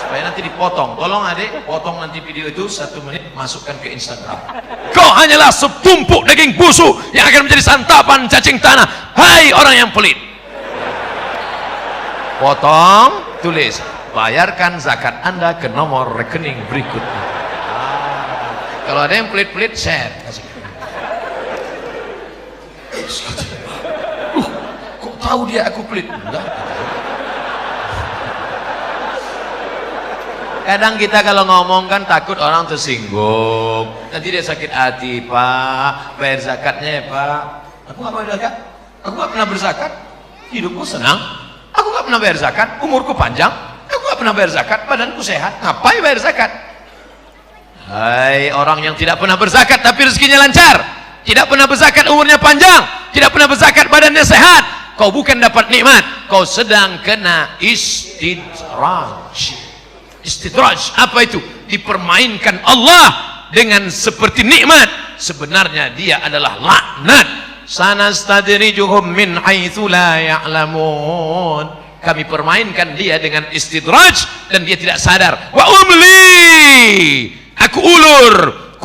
supaya nanti dipotong. Tolong adik, potong nanti video itu 1 menit, masukkan ke Instagram. Kau hanyalah setumpuk daging busuk yang akan menjadi santapan cacing tanah. Hai orang yang pelit. Potong, tulis, bayarkan zakat Anda ke nomor rekening berikut. Kalau ada yang pelit-pelit, share. Tahu dia aku pelit. Enggak. Kadang kita kalau ngomong kan takut orang tersinggung, nanti dia sakit hati. Pak, bayar zakatnya ya Pak. Aku nggak bayar zakat, aku nggak pernah berzakat, hidupku senang, aku nggak pernah bayar zakat, umurku panjang, aku nggak pernah bayar zakat, badanku sehat, ngapain bayar zakat? Hai orang yang tidak pernah berzakat tapi rezekinya lancar, tidak pernah berzakat umurnya panjang, tidak pernah berzakat badannya sehat. Kau bukan dapat nikmat, kau sedang kena istidraj. Istidraj apa itu? Dipermainkan Allah dengan seperti nikmat, sebenarnya dia adalah laknat. Sanastadrijuhum min haitsu la ya'lamun. Kami permainkan dia dengan istidraj dan dia tidak sadar. Wa umli, aku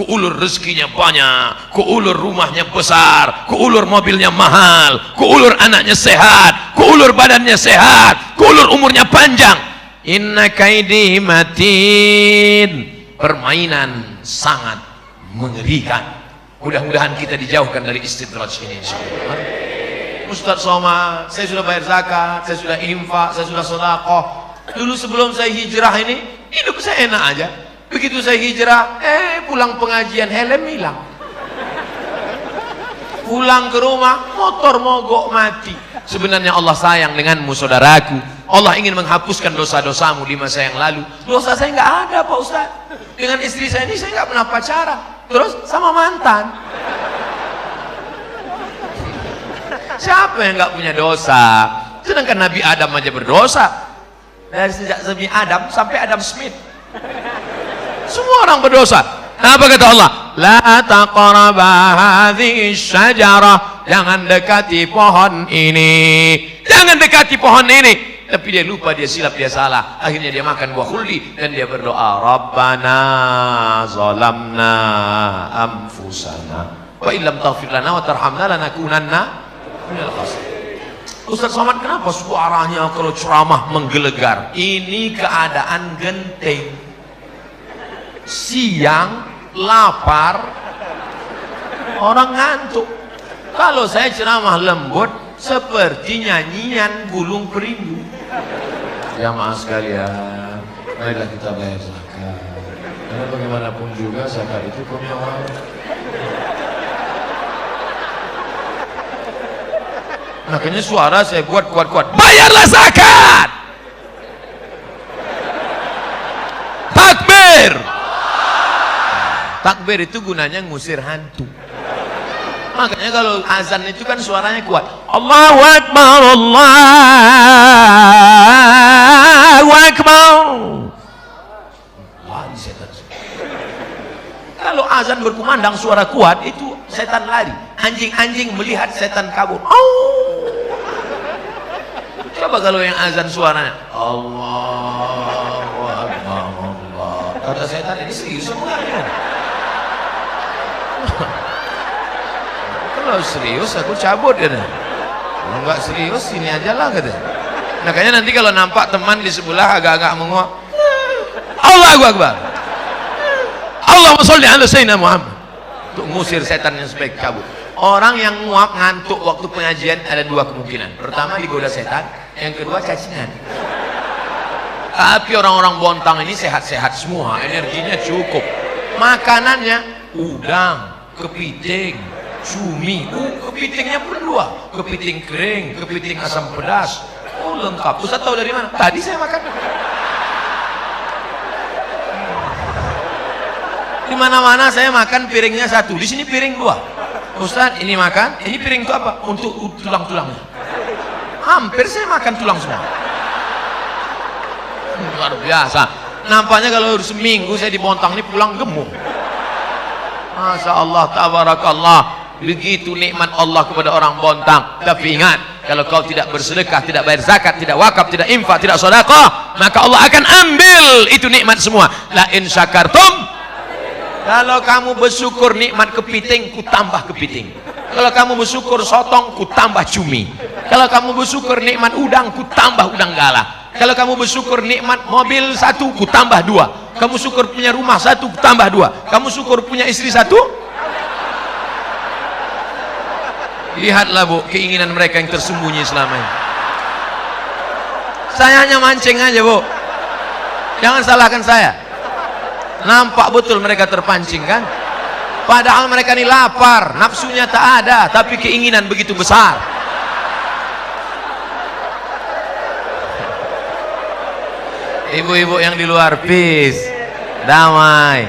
ulur rezekinya banyak, kuulur rumahnya besar, kuulur mobilnya mahal, kuulur anaknya sehat, kuulur badannya sehat, kuulur umurnya panjang. Inna kaidi matin. Permainan sangat mengerikan. Mudah-mudahan kita dijauhkan dari istidraj ini insyaallah. Ustaz Somad, saya sudah bayar zakat, saya sudah infak, saya sudah sedekah. Dulu sebelum saya hijrah ini, hidup saya enak aja. Begitu saya hijrah, pulang pengajian helm hilang. Pulang ke rumah, motor mogok mati. Sebenarnya Allah sayang denganmu saudaraku. Allah ingin menghapuskan dosa-dosamu di masa yang lalu. Dosa saya nggak ada Pak Ustaz. Dengan istri saya ini saya nggak pernah pacaran. Terus sama mantan. Siapa yang nggak punya dosa? Sedangkan Nabi Adam aja berdosa. Dari sejak Nabi Adam sampai Adam Smith. Semua orang berdosa. Apa kata Allah? La taqraba hadhihi syajarah. Jangan dekati pohon ini. jangan dekati pohon ini. Tapi dia lupa, dia silap, dia salah. Akhirnya dia makan buah khuldi dan dia berdoa, Rabbana zalamna anfusana wa illam taghfir lana wa tarhamna lanakunanna minal khasirin. Ustaz Somad, kenapa suaranya kalau ceramah menggelegar? Ini keadaan genting. Siang, lapar, orang ngantuk. Kalau saya ceramah lembut, seperti nyanyian Gulung Perindu. Jamaah sekalian, marilah kita bayar zakat. Karena bagaimanapun juga zakat itu punya orang. Makanya suara saya buat kuat-kuat, bayarlah zakat. Takbir. Takbir itu gunanya ngusir hantu. Makanya kalau azan itu kan suaranya kuat. Allahu Akbar, Allahu Akbar. Lari setan. Kalau azan berkumandang suara kuat, itu setan lari. Anjing-anjing melihat setan kabur. Coba kalau yang azan suaranya Allahu Akbar, Allah. Kata setan, ini serius semua kan? Kalau serius aku cabut ya. Kalau nggak serius sini aja lah kata. Makanya nanti kalau nampak teman di sebelah agak-agak menguap, Allahu Akbar, Allahumma sholli ala sayyidina Muhammad, untuk ngusir setan yang sebaik cabut. Orang yang nguap ngantuk waktu pengajian ada dua kemungkinan. Pertama digoda setan, yang kedua cacingan. Tapi orang-orang Bontang ini sehat-sehat semua, energinya cukup. Makanannya udang, kepiting, cumi. Kepitingnya pun dua, kepiting kering, kepiting asam pedas. Oh lengkap. Ustaz tahu dari mana? Tadi saya makan. Di mana-mana saya makan piringnya satu, di sini piring dua. Ustaz ini makan, ini piring itu apa? Untuk tulang-tulangnya. Hampir saya makan tulang semua. Luar biasa. Nampaknya kalau seminggu saya di Bontang ini pulang gemuk. Masya Allah, tabarakallah. Begitu nikmat Allah kepada orang Bontang. Tapi ingat, kalau kau tidak bersedekah, tidak bayar zakat, tidak wakaf, tidak infak, tidak sedekah, maka Allah akan ambil itu nikmat semua. La in syakartum, kalau kamu bersyukur nikmat kepiting, ku tambah kepiting. Kalau kamu bersyukur sotong, ku tambah cumi. Kalau kamu bersyukur nikmat udang, ku tambah udang galah. Kalau kamu bersyukur nikmat mobil satu, ku tambah dua. Kamu syukur punya rumah satu, ku tambah dua. Kamu syukur punya istri satu. Lihatlah bu, keinginan mereka yang tersembunyi selama ini. Saya hanya mancing aja bu. Jangan salahkan saya. Nampak betul mereka terpancing kan? Padahal mereka ini lapar, nafsunya tak ada, tapi keinginan begitu besar. Ibu-ibu yang di luar, peace, damai.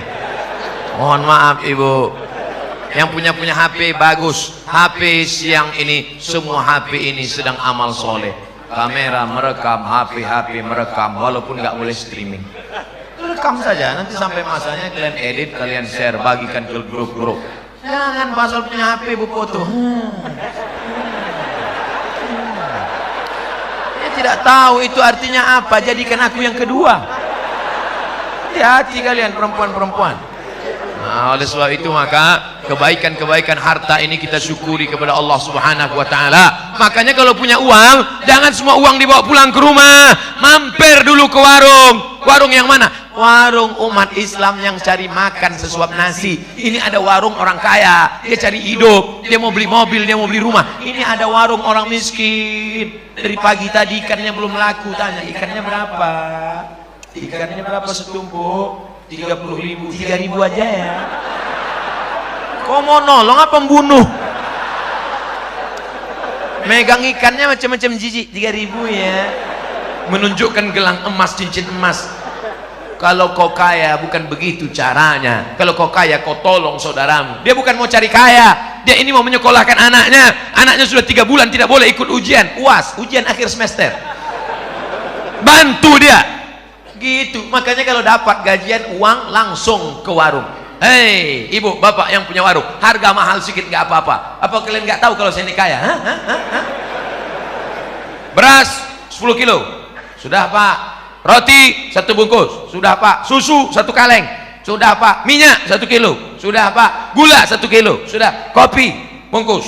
Mohon maaf ibu. Yang punya HP bagus. HP siang ini, semua HP ini sedang amal soleh. Kamera merekam, HP merekam, walaupun nggak boleh streaming. Rekam saja, nanti sampai masanya kalian edit, kalian share, bagikan ke grup-grup. Jangan pasal punya HP bu foto. Dia tidak tahu itu artinya apa. Jadikan aku yang kedua. Hati-hati kalian perempuan-perempuan. Nah, oleh sebab itu maka kebaikan-kebaikan harta ini kita syukuri kepada Allah Subhanahu wa taala. Makanya kalau punya uang, jangan semua uang dibawa pulang ke rumah. Mampir dulu ke warung. Warung yang mana? Warung umat Islam yang cari makan sesuap nasi. Ini ada warung orang kaya, dia cari hidup, dia mau beli mobil, dia mau beli rumah. Ini ada warung orang miskin. Dari pagi tadi ikannya belum laku, tanya ikannya berapa? Ikannya berapa setumpuk? 30.000, 3.000 aja ya. Kok mau nolong apa membunuh? Megang ikannya macam-macam jijik, 3.000 ya. Menunjukkan gelang emas, cincin emas. Kalau kau kaya bukan begitu caranya. Kalau kau kaya kau tolong saudaramu. Dia bukan mau cari kaya, dia ini mau menyekolahkan anaknya. Anaknya sudah 3 bulan tidak boleh ikut ujian UAS, ujian akhir semester. Bantu dia gitu. Makanya kalau dapat gajian uang langsung ke warung. Hei ibu bapak yang punya warung, harga mahal sedikit nggak apa-apa. Apa kalian nggak tahu kalau saya ini kaya? Beras 10 kilo. Sudah Pak. Roti 1 bungkus. Sudah Pak. Susu 1 kaleng. Sudah Pak. Minyak 1 kilo. Sudah Pak. Gula 1 kilo. Sudah. Kopi bungkus.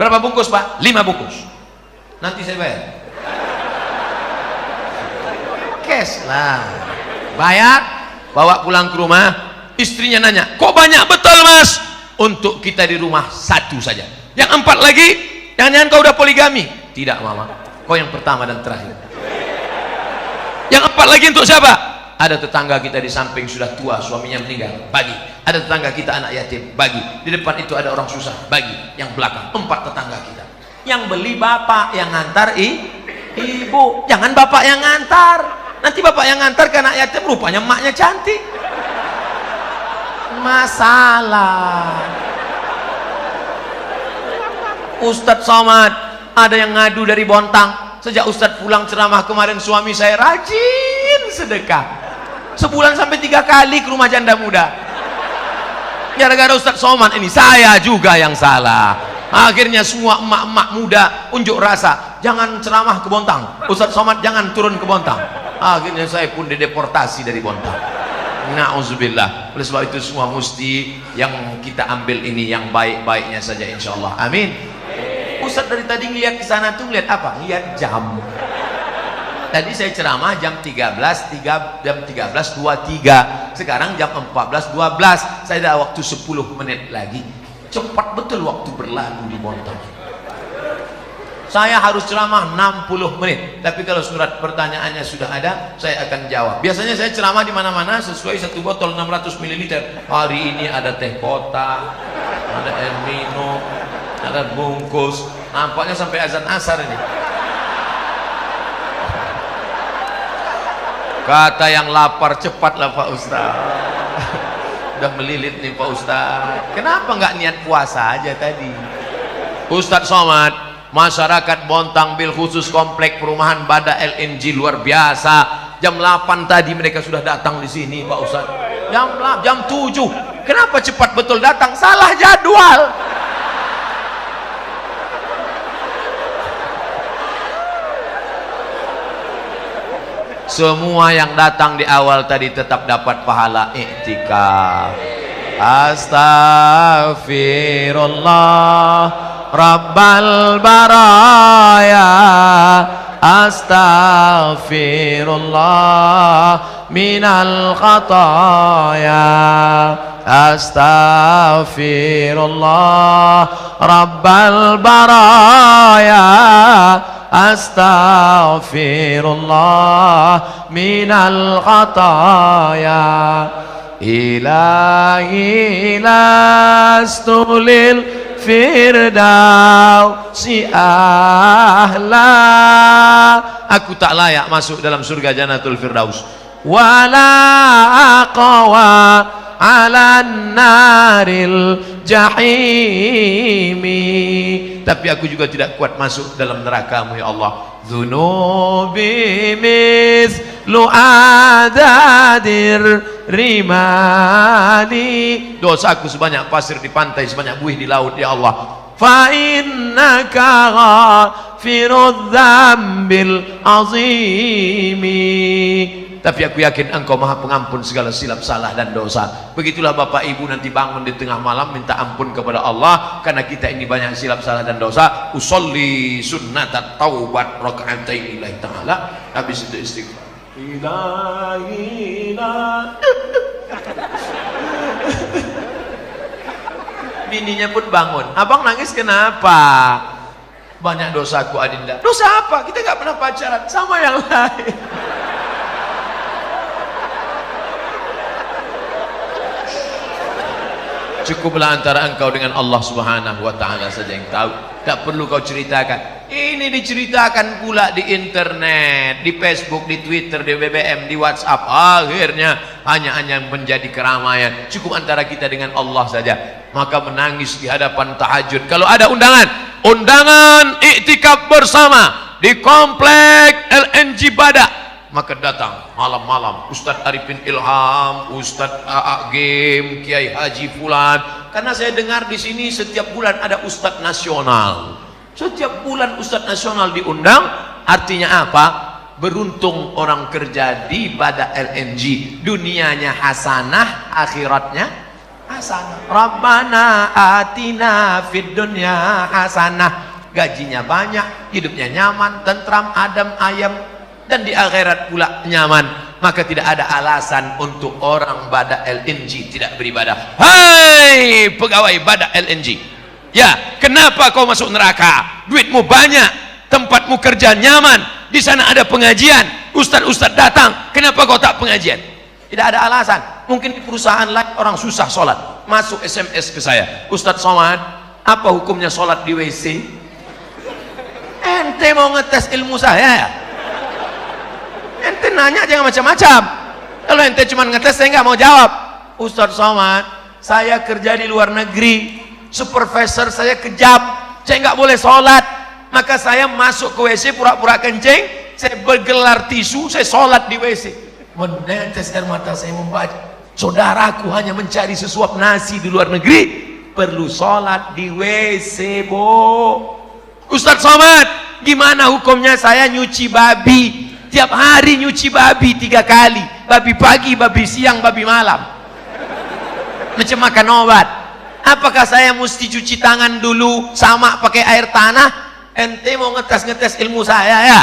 Berapa bungkus Pak? 5 bungkus. Nanti saya bayar. Cash lah. Bayar, bawa pulang ke rumah. Istrinya nanya, kok banyak betul Mas? Untuk kita di rumah 1 saja. Yang 4 lagi, jangan-jangan kau udah poligami? Tidak Mama, kau yang pertama dan terakhir. Yang 4 lagi untuk siapa? Ada tetangga kita di samping sudah tua, suaminya meninggal, bagi. Ada tetangga kita anak yatim, bagi. Di depan itu ada orang susah, bagi. Yang belakang 4 tetangga kita. Yang beli bapak, yang ngantar ibu. Jangan bapak yang ngantar. Nanti bapak yang ngantar ke anak yatim, rupanya emaknya cantik. Masalah. Ustadz Somad, ada yang ngadu dari Bontang. Sejak Ustadz pulang ceramah kemarin, suami saya rajin sedekah. Sebulan sampai 3 kali ke rumah janda muda. Gara-gara Ustadz Somad ini, saya juga yang salah. Akhirnya semua emak-emak muda unjuk rasa, jangan ceramah ke Bontang. Ustadz Somad jangan turun ke Bontang. Akhirnya saya pun dideportasi dari Bontang. Na'udzubillah. Oleh sebab itu semua mesti yang kita ambil ini yang baik-baiknya saja insyaallah. Amin. Ustadz dari tadi ngeliat ke sana tuh ngeliat apa? Ngeliat jam. Tadi saya ceramah jam 13.23. Sekarang jam 14.12. Saya ada waktu 10 menit lagi. Cepat betul waktu berlalu di Bontang. Saya harus ceramah 60 menit. Tapi kalau surat pertanyaannya sudah ada, saya akan jawab. Biasanya saya ceramah di mana-mana sesuai 1 botol 600 ml. Hari ini ada teh kotak, ada air minum, ada bungkus. Nampaknya sampai azan asar ini. Kata yang lapar, cepatlah Pak Ustaz. Udah melilit nih Pak Ustaz. Kenapa nggak niat puasa aja tadi? Ustadz Somad, masyarakat Bontang bil khusus komplek perumahan Bada LNG luar biasa. Jam 8 tadi mereka sudah datang di sini Pak Ustaz. Jam 7. Kenapa cepat betul datang? Salah jadwal. Semua yang datang di awal tadi tetap dapat pahala i'tikaf. Astaghfirullah Rabbal baraya, astaghfirullah minal khataya, astaghfirullah Rabbal baraya, astaghfirullah minal khataya. Ilahi lastulil firdausi ahla. Aku tak layak masuk dalam surga Jannatul Firdaus. Wala aqwa ala naril jahimi. Tapi aku juga tidak kuat masuk dalam neraka-Mu ya Allah. Dzunubi mislu adadir rimani. Dosaku sebanyak pasir di pantai, sebanyak buih di laut ya Allah. Fa innaka ghafirudz dzambil azimi. Tapi aku yakin Engkau Maha Pengampun segala silap salah dan dosa. Begitulah Bapak Ibu nanti bangun di tengah malam minta ampun kepada Allah karena kita ini banyak silap salah dan dosa. Usolli sunnatat taubat raka'atain lillahi ta'ala. Habis itu istighfar. Bininya pun bangun. Abang nangis kenapa? Banyak dosaku Adinda. Dosa apa? Kita nggak pernah pacaran sama yang lain. Cukuplah antara engkau dengan Allah Subhanahu wa ta'ala saja yang tahu. Tak perlu kau ceritakan. Ini diceritakan pula di internet, di Facebook, di Twitter, di BBM, di WhatsApp. Akhirnya hanya menjadi keramaian. Cukup antara kita dengan Allah saja. Maka menangis di hadapan tahajud. Kalau ada undangan i'tikaf bersama di komplek LNG Badak, maka datang malam-malam Ustadz Arifin Ilham, Ustadz A.A. Game, Kiai Haji Fulan. Karena saya dengar di sini setiap bulan ada Ustadz nasional. Setiap bulan Ustadz nasional diundang, Artinya apa? Beruntung orang kerja di Bada LNG, dunianya hasanah, akhiratnya hasanah. Rabbana atina fid dunya hasanah, gajinya banyak, hidupnya nyaman, tentram, adem, ayem, dan di akhirat pula nyaman. Maka tidak ada alasan untuk orang Bada LNG tidak beribadah. Hai pegawai Bada LNG, ya kenapa kau masuk neraka? Duitmu banyak, tempatmu kerja nyaman, di sana ada pengajian, ustadz datang, kenapa kau tak pengajian? Tidak ada alasan. Mungkin di perusahaan lain orang susah sholat, masuk SMS ke saya, Ustadz Somad, apa hukumnya sholat di WC? Ente mau ngetes ilmu saya ya? Ente nanya jangan macam-macam. Kalau ente cuma ngetes, saya nggak mau jawab. Ustadz Somad, saya kerja di luar negeri, supervisor saya kejam, saya nggak boleh sholat, maka saya masuk ke WC pura-pura kencing, saya bergelar tisu, saya sholat di WC. Menetes air mata saya membaca, saudaraku hanya mencari sesuap nasi di luar negeri, perlu sholat di WC, bo. Ustadz Somad, gimana hukumnya saya nyuci babi? Tiap hari nyuci babi 3 kali, babi pagi, babi siang, babi malam, macam makan obat. Apakah saya mesti cuci tangan dulu sama pakai air tanah? Ente mau ngetes ilmu saya ya?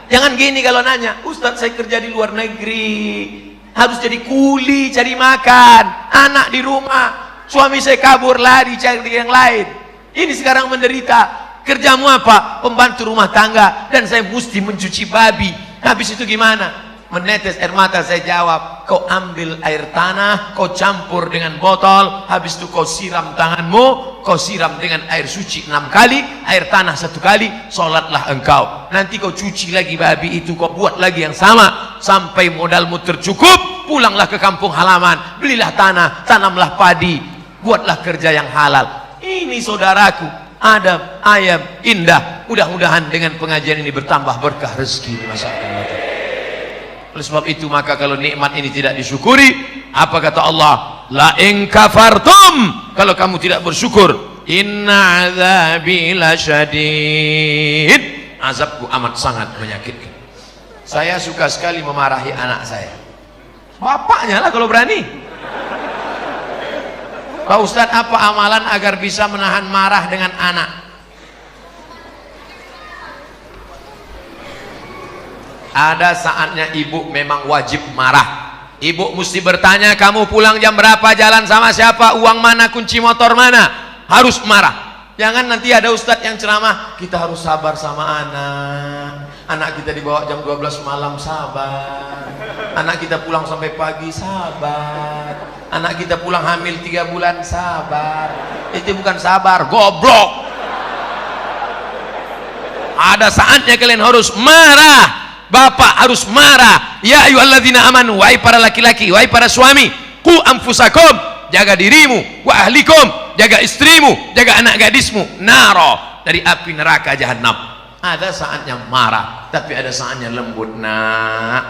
Jangan gini kalau nanya, Ustadz saya kerja di luar negeri, harus jadi kuli cari makan, anak di rumah, suami saya kabur lari cari yang lain, ini sekarang menderita. Kerjamu apa? Pembantu rumah tangga, dan saya mesti mencuci babi. Habis itu gimana? Menetes air mata saya jawab, kau ambil air tanah, kau campur dengan botol, habis itu kau siram tanganmu, kau siram dengan air suci 6 kali, air tanah 1 kali, sholatlah engkau. Nanti kau cuci lagi babi itu, kau buat lagi yang sama sampai modalmu tercukup. Pulanglah ke kampung halaman, belilah tanah, tanamlah padi, buatlah kerja yang halal. Ini saudaraku, adab, ayam, indah. Mudah-mudahan dengan pengajian ini bertambah berkah rezeki di masa akan datang. Oleh sebab itu, maka kalau nikmat ini tidak disyukuri, apa kata Allah? La in kafartum, kalau kamu tidak bersyukur, inna azabi lasyadid, azabku amat sangat menyakitkan. Saya suka sekali memarahi anak saya, bapaknya lah kalau berani. Pak Ustadz, apa amalan agar bisa menahan marah dengan anak? Ada saatnya ibu memang wajib marah. Ibu mesti bertanya, kamu pulang jam berapa, jalan sama siapa, uang mana, kunci motor mana. Harus marah. Jangan nanti ada ustadz yang ceramah, kita harus sabar sama anak kita dibawa jam 12 malam, sabar. Anak kita pulang sampai pagi, sabar. Anak kita pulang hamil 3 bulan, sabar. Itu bukan sabar, goblok. Ada saatnya kalian harus marah. Bapak harus marah. Ya ayyuhalladzina amanu, wahai para laki-laki, wahai para suami, qu anfusakum, jaga dirimu, wa ahlikum, jaga istrimu, jaga anak gadismu, naro, dari api neraka jahanam. Ada saatnya marah, tapi ada saatnya lembut. Nak,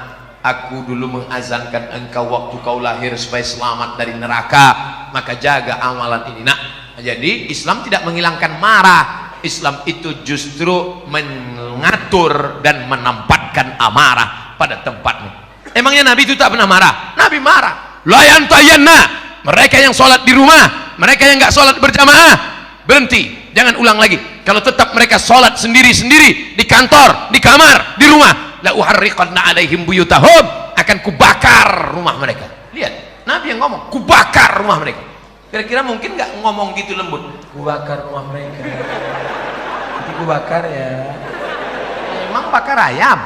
aku dulu mengazankan engkau waktu kau lahir supaya selamat dari neraka, maka jaga amalan ini, nak. Jadi Islam tidak menghilangkan marah. Islam itu justru mengatur dan menempatkan amarah pada tempatnya. Emangnya Nabi itu tak pernah marah? Nabi marah. La yantayanna, mereka yang sholat di rumah, mereka yang nggak sholat berjamaah, berhenti, jangan ulang lagi. Kalau tetap mereka sholat sendiri-sendiri di kantor, di kamar, di rumah, la uharriqanna alaihim buyutahum, akan kubakar rumah mereka. Lihat, Nabi yang ngomong, kubakar rumah mereka. Kira-kira mungkin nggak ngomong gitu lembut, kubakar rumah mereka, itu kubakar ya, emang bakar ayam.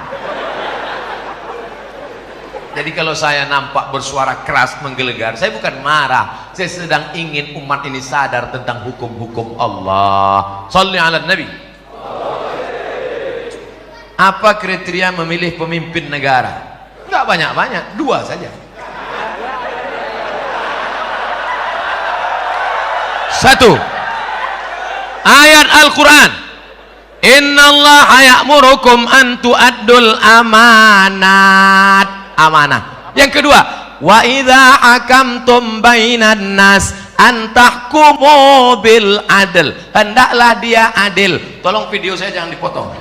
Jadi kalau saya nampak bersuara keras menggelegar, saya bukan marah, saya sedang ingin umat ini sadar tentang hukum-hukum Allah. Shalli ala Nabi. Apa kriteria memilih pemimpin negara? Nggak banyak-banyak, 2 saja. 1, ayat Al-Quran, innallaha ya'murukum an tu'addul amanat, amanah. Yang kedua, wa idza hakamtum bainan nas an tahkumu bil adl, hendaklah dia adil. Tolong video saya jangan dipotong.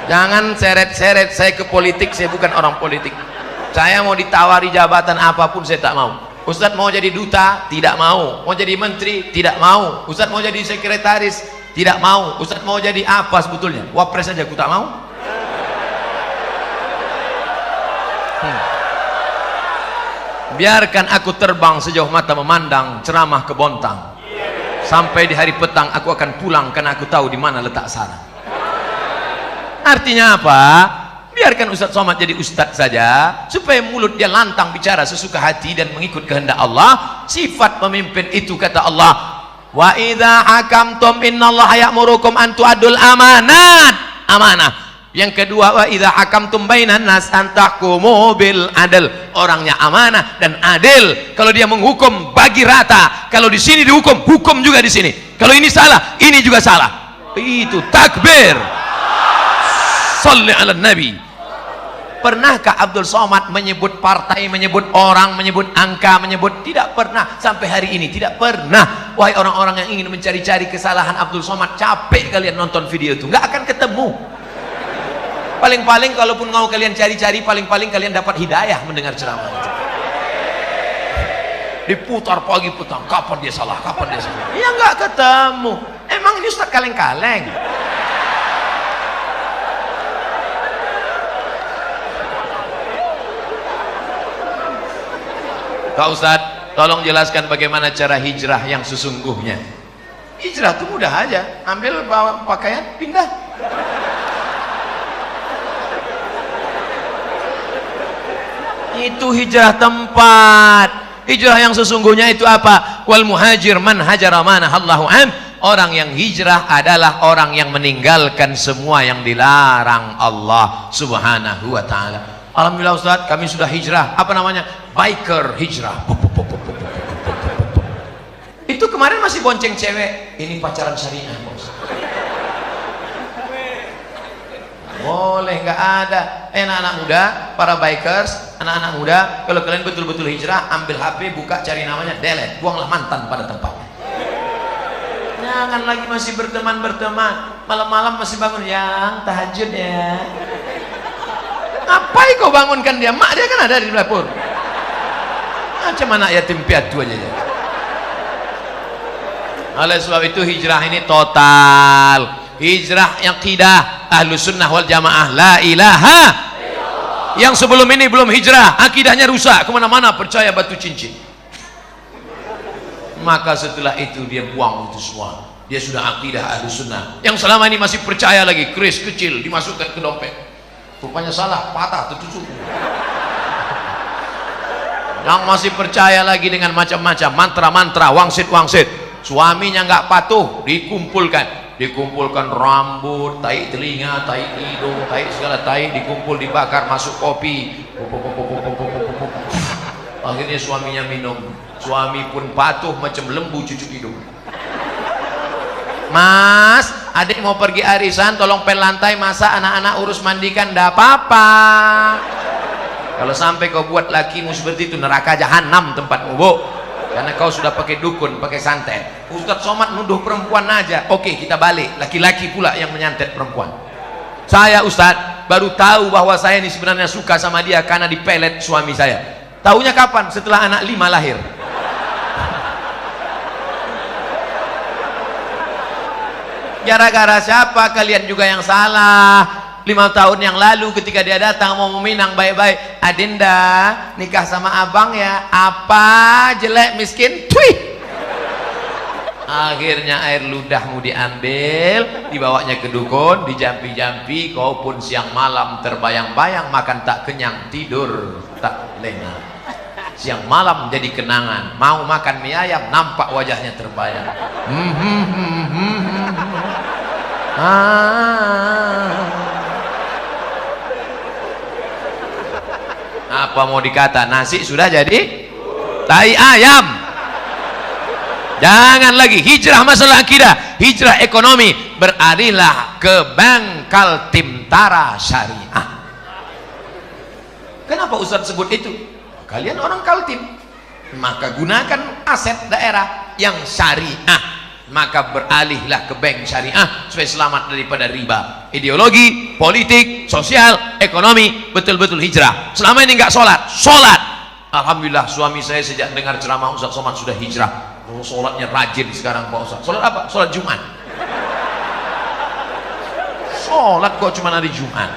Jangan seret-seret saya ke politik, saya bukan orang politik. Saya mau ditawari jabatan apapun saya tak mau. Ustadz mau jadi duta, tidak mau. Mau jadi menteri, tidak mau. Ustadz mau jadi sekretaris, tidak mau. Ustadz mau jadi apa sebetulnya? Wapres saja aku tak mau. Biarkan aku terbang sejauh mata memandang, ceramah ke Bontang. Sampai di hari petang aku akan pulang karena aku tahu di mana letak sarang. Artinya apa? Biarkan Ustadz Somad jadi ustadz saja, supaya mulut dia lantang bicara sesuka hati dan mengikut kehendak Allah. Sifat pemimpin itu kata Allah, wa idza hakamtum innallaha ya'murukum an tu'addul amanat. Amanah. Yang kedua, wa idza hakamtum bainan nas an tahkumu bil adl. Orangnya amanah dan adil. Kalau dia menghukum bagi rata. Kalau di sini dihukum, hukum juga di sini. Kalau ini salah, ini juga salah. Itu takbir. Shalli ala Nabi. Pernahkah Abdul Somad menyebut partai, menyebut orang, menyebut angka, menyebut? Tidak pernah. Sampai hari ini tidak pernah. Wahai orang-orang yang ingin mencari-cari kesalahan Abdul Somad, capek kalian nonton video itu, nggak akan ketemu. Paling-paling kalaupun mau kalian cari-cari, paling-paling kalian dapat hidayah mendengar ceramah itu. Diputar pagi petang, kapan dia salah, kapan dia salah. Ya nggak ketemu. Emang ini Ustaz kaleng-kaleng? Pak Ustadz, tolong jelaskan bagaimana cara hijrah yang sesungguhnya. Hijrah itu mudah aja, ambil bawa pakaian, pindah. Itu hijrah tempat. Hijrah yang sesungguhnya itu apa? Wal muhajir man hajara manahallahu an. Orang yang hijrah adalah orang yang meninggalkan semua yang dilarang Allah Subhanahu wa ta'ala. Alhamdulillah Ustaz, kami sudah hijrah. Apa namanya? Biker hijrah. Itu kemarin masih bonceng cewek. Ini pacaran syariah, Bos. Boleh, nggak ada. Anak-anak muda, para bikers, anak-anak muda, kalau kalian betul-betul hijrah, ambil HP, buka, cari namanya, delete, buanglah mantan pada tempatnya. Jangan lagi masih berteman-berteman. Malam-malam masih bangun, yang tahajud ya. Ngapain kau bangunkan dia? Mak dia kan ada di dapur. Macam anak yatim piatu aja ya. Oleh sebab itu hijrah ini total. Hijrah yang akidah Ahlus Sunnah wal Jamaah, la ilaha. Yang sebelum ini belum hijrah, akidahnya rusak, kemana-mana percaya batu cincin. Maka setelah itu dia buang itu semua. Dia sudah akidah Ahlus Sunnah. Yang selama ini masih percaya lagi, keris kecil dimasukkan ke dompet. Rupanya salah, patah, tertusuk. Yang masih percaya lagi dengan macam-macam mantra-mantra, wangsit-wangsit. Suaminya nggak patuh, dikumpulkan rambut, tai telinga, tai hidung, tai segala tai, dikumpul, dibakar, masuk kopi. Akhirnya suaminya minum. Suami pun patuh macam lembu cucuk hidung. Mas, adik mau pergi arisan, tolong pel lantai, masa anak-anak urus mandikan, ndak apa-apa. Kalau sampai kau buat lakimu seperti itu, neraka jahanam tempatmu, Bu. Karena kau sudah pakai dukun, pakai santet. Ustadz Somad nuduh perempuan aja. Oke, kita balik, laki-laki pula yang menyantet perempuan. Saya Ustadz baru tahu bahwa saya ini sebenarnya suka sama dia karena dipelet suami saya. Taunya kapan? Setelah anak 5 lahir. Gara-gara siapa? Kalian juga yang salah. 5 tahun yang lalu ketika dia datang mau meminang baik-baik, Adinda nikah sama abang ya. Apa? Jelek miskin? Twih. Akhirnya air ludahmu diambil, dibawanya ke dukun, dijampi-jampi. Kau pun siang malam terbayang-bayang, makan tak kenyang, tidur tak lena. Siang malam jadi kenangan, mau makan mie ayam, nampak wajahnya terbayang. Apa mau dikata, nasi sudah jadi tai ayam. Jangan lagi hijrah masalah akidah, hijrah ekonomi, beralihlah ke Bangkal Timtara Syariah. Kenapa Ustaz sebut itu? Kalian orang Kaltim, maka gunakan aset daerah yang syariah. maka beralihlah ke bank syariah supaya selamat daripada riba. Ideologi, politik, sosial, ekonomi, betul-betul hijrah. Selama ini nggak sholat, sholat. Alhamdulillah suami saya sejak dengar ceramah Ustaz Somad sudah hijrah. Oh, sholatnya rajin sekarang Pak Ustaz. Sholat apa? Sholat Jumat. Sholat kok cuma hari Jumat.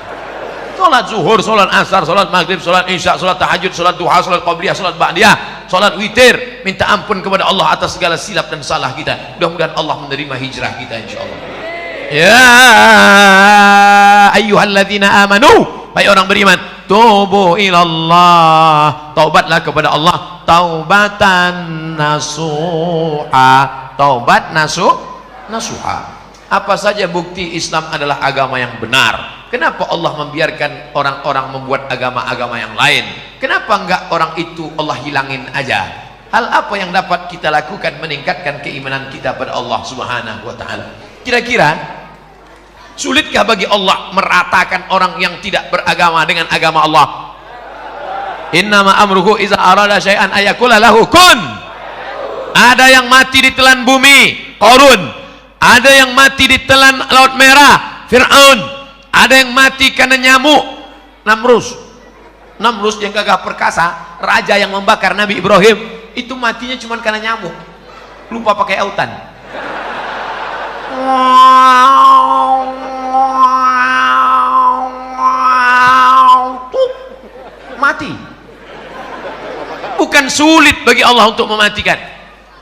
Sholat zuhur, sholat asar, sholat maghrib, sholat isya, sholat tahajud, sholat duha, sholat qabliyah, sholat ba'diyah, sholat witir. Minta ampun kepada Allah atas segala silap dan salah kita. Mudah-mudahan Allah menerima hijrah kita insyaallah. Ya ayyuhalladzina amanu, hai orang beriman, tubu ilallah, taubatlah kepada Allah, taubatan nasuha, taubat nasuha. Apa saja bukti Islam adalah agama yang benar? Kenapa Allah membiarkan orang-orang membuat agama-agama yang lain? Kenapa enggak orang itu Allah hilangin aja? Hal apa yang dapat kita lakukan meningkatkan keimanan kita pada Allah Subhanahu wa taala? Kira-kira sulitkah bagi Allah meratakan orang yang tidak beragama dengan agama Allah? Innama amruhu iza arada syai'an ayakula lahu kun. Ada yang mati ditelan bumi, Qarun. Ada yang mati ditelan Laut Merah, Fir'aun. Ada yang mati karena nyamuk, Namrus yang gagah perkasa, raja yang membakar Nabi Ibrahim, itu matinya cuma karena nyamuk, lupa pakai autan. Mati. Bukan sulit bagi Allah untuk mematikan.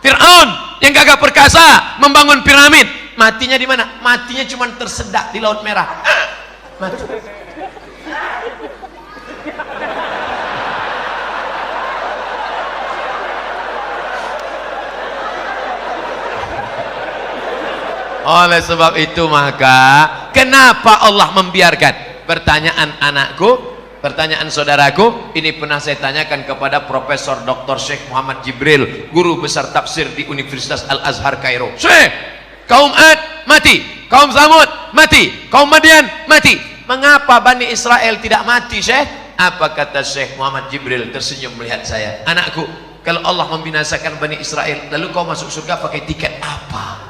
Fir'aun yang gagah perkasa membangun piramid, matinya di mana? Matinya cuma tersedak di Laut Merah. Mati. Oleh sebab itu maka kenapa Allah membiarkan? Pertanyaan anakku, pertanyaan saudaraku, ini pernah saya tanyakan kepada Profesor Dr. Syekh Muhammad Jibril, guru besar tafsir di Universitas Al-Azhar Kairo. Syekh, kaum Ad mati, kaum Samud mati, kaum Madian mati. Mengapa Bani Israel tidak mati, Syekh? Apa kata Syekh Muhammad Jibril tersenyum melihat saya? Anakku, kalau Allah membinasakan Bani Israel, lalu kau masuk surga pakai tiket apa?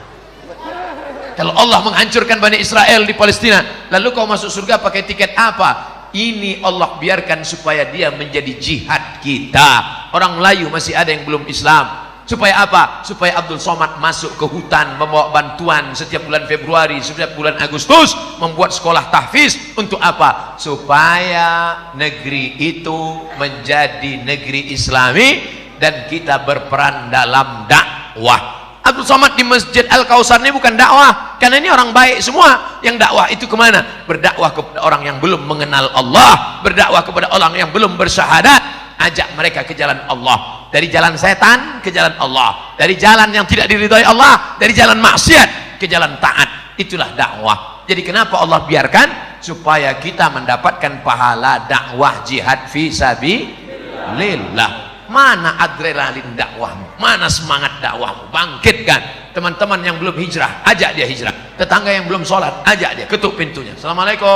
Kalau Allah menghancurkan Bani Israel di Palestina, lalu kau masuk surga pakai tiket apa? Ini Allah biarkan supaya dia menjadi jihad kita. Orang Melayu masih ada yang belum Islam. Supaya apa? Supaya Abdul Somad masuk ke hutan membawa bantuan setiap bulan Februari, setiap bulan Agustus, membuat sekolah tahfiz. Untuk apa? Supaya negeri itu menjadi negeri Islami dan kita berperan dalam dakwah. Abdul Somad di Masjid Al-Kausar ini bukan dakwah, karena ini orang baik semua. Yang dakwah itu kemana? Berdakwah kepada orang yang belum mengenal Allah, berdakwah kepada orang yang belum bersyahadat, ajak mereka ke jalan Allah, dari jalan setan ke jalan Allah, dari jalan yang tidak diridhai Allah, dari jalan maksiat ke jalan taat. Itulah dakwah. Jadi kenapa Allah biarkan? Supaya kita mendapatkan pahala dakwah jihad fi sabilillah. Mana adrenalin dakwahmu? Mana semangat dakwahmu? Bangkitkan. Teman-teman yang belum hijrah, ajak dia hijrah. Tetangga yang belum sholat, ajak dia, ketuk pintunya. Assalamualaikum.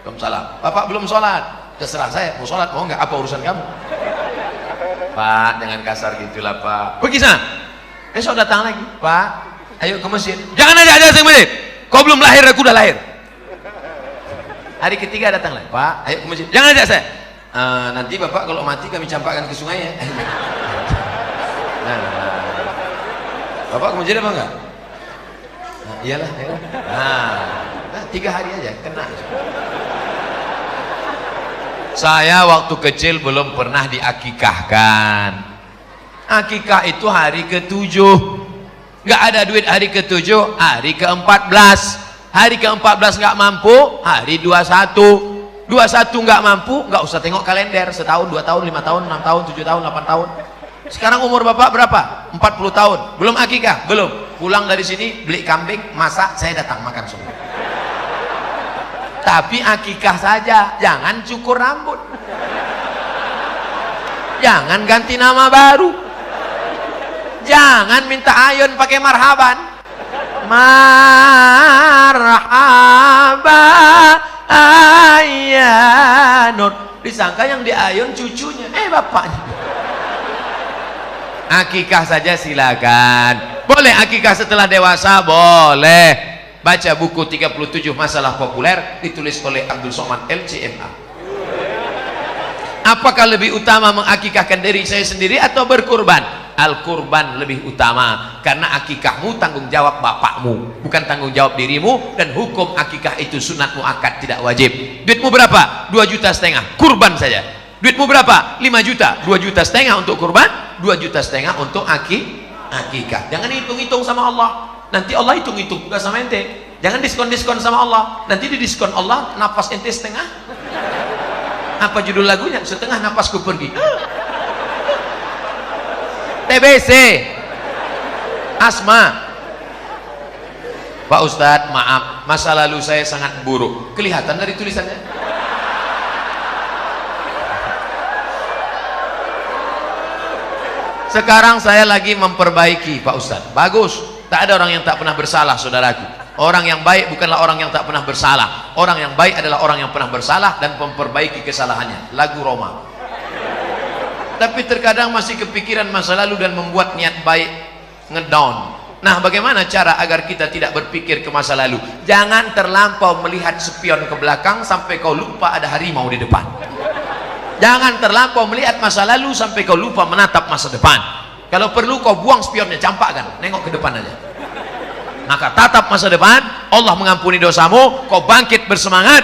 Waalaikumsalam. Bapak belum sholat? Terserah saya, mau sholat mau nggak, apa urusan kamu? Pak, jangan kasar gitulah Pak. Pergi sana. Besok datang lagi. Pak, ayo ke masjid. Jangan ajak saya ke masjid. Kau belum lahir, aku udah lahir. Hari ketiga datang lagi. Pak, ayo ke masjid. Jangan ajak saya. Nanti Bapak kalau mati kami campakkan ke sungai ya. Nah, Bapak ke masjid apa enggak? Nah, iyalah, iyalah. Nah, 3 hari aja kena. Saya waktu kecil belum pernah diakikahkan. Akikah itu hari ke-7. Nggak ada duit hari ke-7, hari ke-14. Hari ke-14 nggak mampu, hari 21. 21 nggak mampu, nggak usah tengok kalender. Setahun, 2 tahun, 5 tahun, 6 tahun, 7 tahun, 8 tahun. Sekarang umur Bapak berapa? 40 tahun. Belum akikah? Belum. Pulang dari sini beli kambing, masak, saya datang makan semua. Tapi akikah saja, jangan cukur rambut, jangan ganti nama baru, jangan minta ayun pakai marhaban. Marhaba ayanur, disangka yang diayun cucunya, bapaknya. Akikah saja silakan. Boleh akikah setelah dewasa? Boleh. Baca buku 37 masalah populer ditulis oleh Abdul Somad LCMA. Apakah lebih utama mengakikahkan diri saya sendiri atau berkurban? Al-kurban lebih utama, karena akikahmu tanggung jawab bapakmu, bukan tanggung jawab dirimu. Dan hukum akikah itu sunat muakkad, tidak wajib. Duitmu berapa? 2,5 juta, kurban saja. Duitmu berapa? 5 juta, 2,5 juta untuk kurban, 2,5 juta untuk akikah. Jangan hitung-hitung sama Allah, nanti Allah hitung-hitung juga sama ente. Jangan diskon-diskon sama Allah, nanti didiskon Allah napas ente setengah. Apa judul lagunya? Setengah napasku pergi. TBC, asma. Pak Ustadz, maaf, masa lalu saya sangat buruk. Kelihatan dari tulisannya. Sekarang saya lagi memperbaiki, Pak Ustadz. Bagus. Tak ada orang yang tak pernah bersalah, saudaraku. Orang yang baik bukanlah orang yang tak pernah bersalah. Orang yang baik adalah orang yang pernah bersalah dan memperbaiki kesalahannya. Lagu Roma. Tapi terkadang masih kepikiran masa lalu dan membuat niat baik ngedown. Nah, bagaimana cara agar kita tidak berpikir ke masa lalu? Jangan terlampau melihat spion ke belakang sampai kau lupa ada harimau di depan. Jangan terlampau melihat masa lalu sampai kau lupa menatap masa depan. Kalau perlu kau buang spionnya, campakkan, nengok ke depan aja. Maka tatap masa depan, Allah mengampuni dosamu, kau bangkit bersemangat.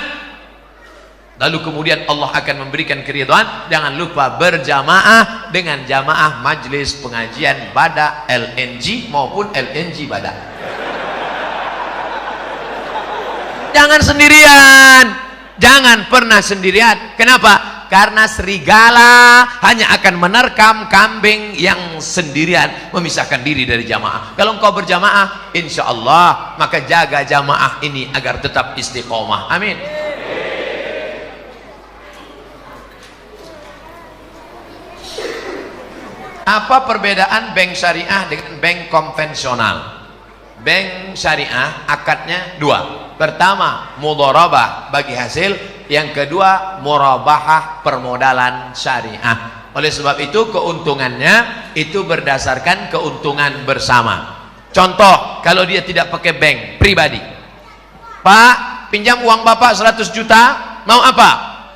Lalu kemudian Allah akan memberikan keridhaan. Jangan lupa berjamaah dengan jamaah majlis pengajian Badak LNG maupun LNG Badak. Jangan sendirian, jangan pernah sendirian. Kenapa? Karena serigala hanya akan menerkam kambing yang sendirian, memisahkan diri dari jamaah. Kalau engkau berjamaah, insya Allah, maka jaga jamaah ini agar tetap istiqomah. Amin. Apa perbedaan bank syariah dengan bank konvensional? Bank syariah akadnya dua. Pertama, mudharabah bagi hasil. Yang kedua, murabahah permodalan syariah. Oleh sebab itu keuntungannya itu berdasarkan keuntungan bersama. Contoh, kalau dia tidak pakai bank pribadi. Pak, pinjam uang Bapak 100 juta, mau apa?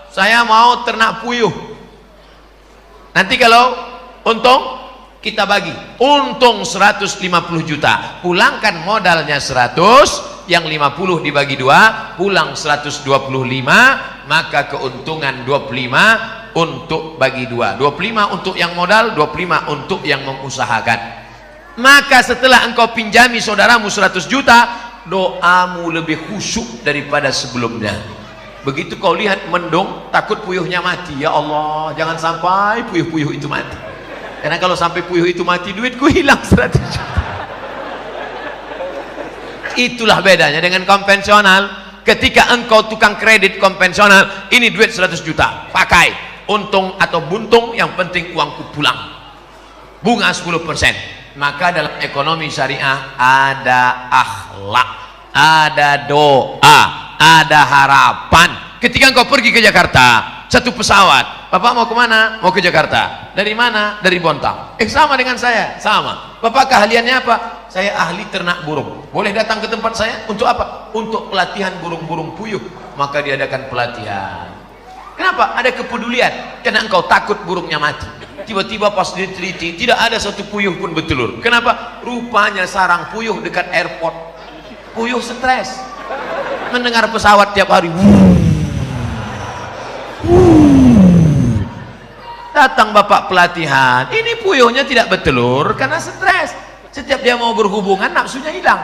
Saya mau ternak puyuh. Nanti kalau untung kita bagi, untung 150 juta, pulangkan modalnya 100, yang 50 dibagi 2, pulang 125, maka keuntungan 25 untuk bagi 2, 25 untuk yang modal, 25 untuk yang mengusahakan. Maka setelah engkau pinjami saudaramu 100 juta, doamu lebih khusyuk daripada sebelumnya. Begitu kau lihat mendung, takut puyuhnya mati, ya Allah, jangan sampai puyuh-puyuh itu mati. Karena kalau sampai puyuh itu mati, duitku hilang 100 juta. Itulah bedanya dengan konvensional. Ketika engkau tukang kredit konvensional, ini duit 100 juta, pakai, untung atau buntung, yang penting uangku pulang. Bunga 10%. Maka dalam ekonomi syariah ada akhlak, ada doa, ada harapan. Ketika engkau pergi ke Jakarta, satu pesawat, Bapak mau kemana? Mau ke Jakarta. Dari mana? Dari Bontang. Sama dengan saya, sama. Bapak keahliannya apa? Saya ahli ternak burung. Boleh datang ke tempat saya? Untuk apa? Untuk pelatihan burung-burung puyuh. Maka diadakan pelatihan. Kenapa? Ada kepedulian. Karena engkau takut burungnya mati. Tiba-tiba pas diteliti, tidak ada satu puyuh pun bertelur. Kenapa? Rupanya sarang puyuh dekat airport. Puyuh stres. Mendengar pesawat tiap hari. Datang bapak pelatihan, ini puyuhnya tidak bertelur karena stres. Setiap dia mau berhubungan, nafsunya hilang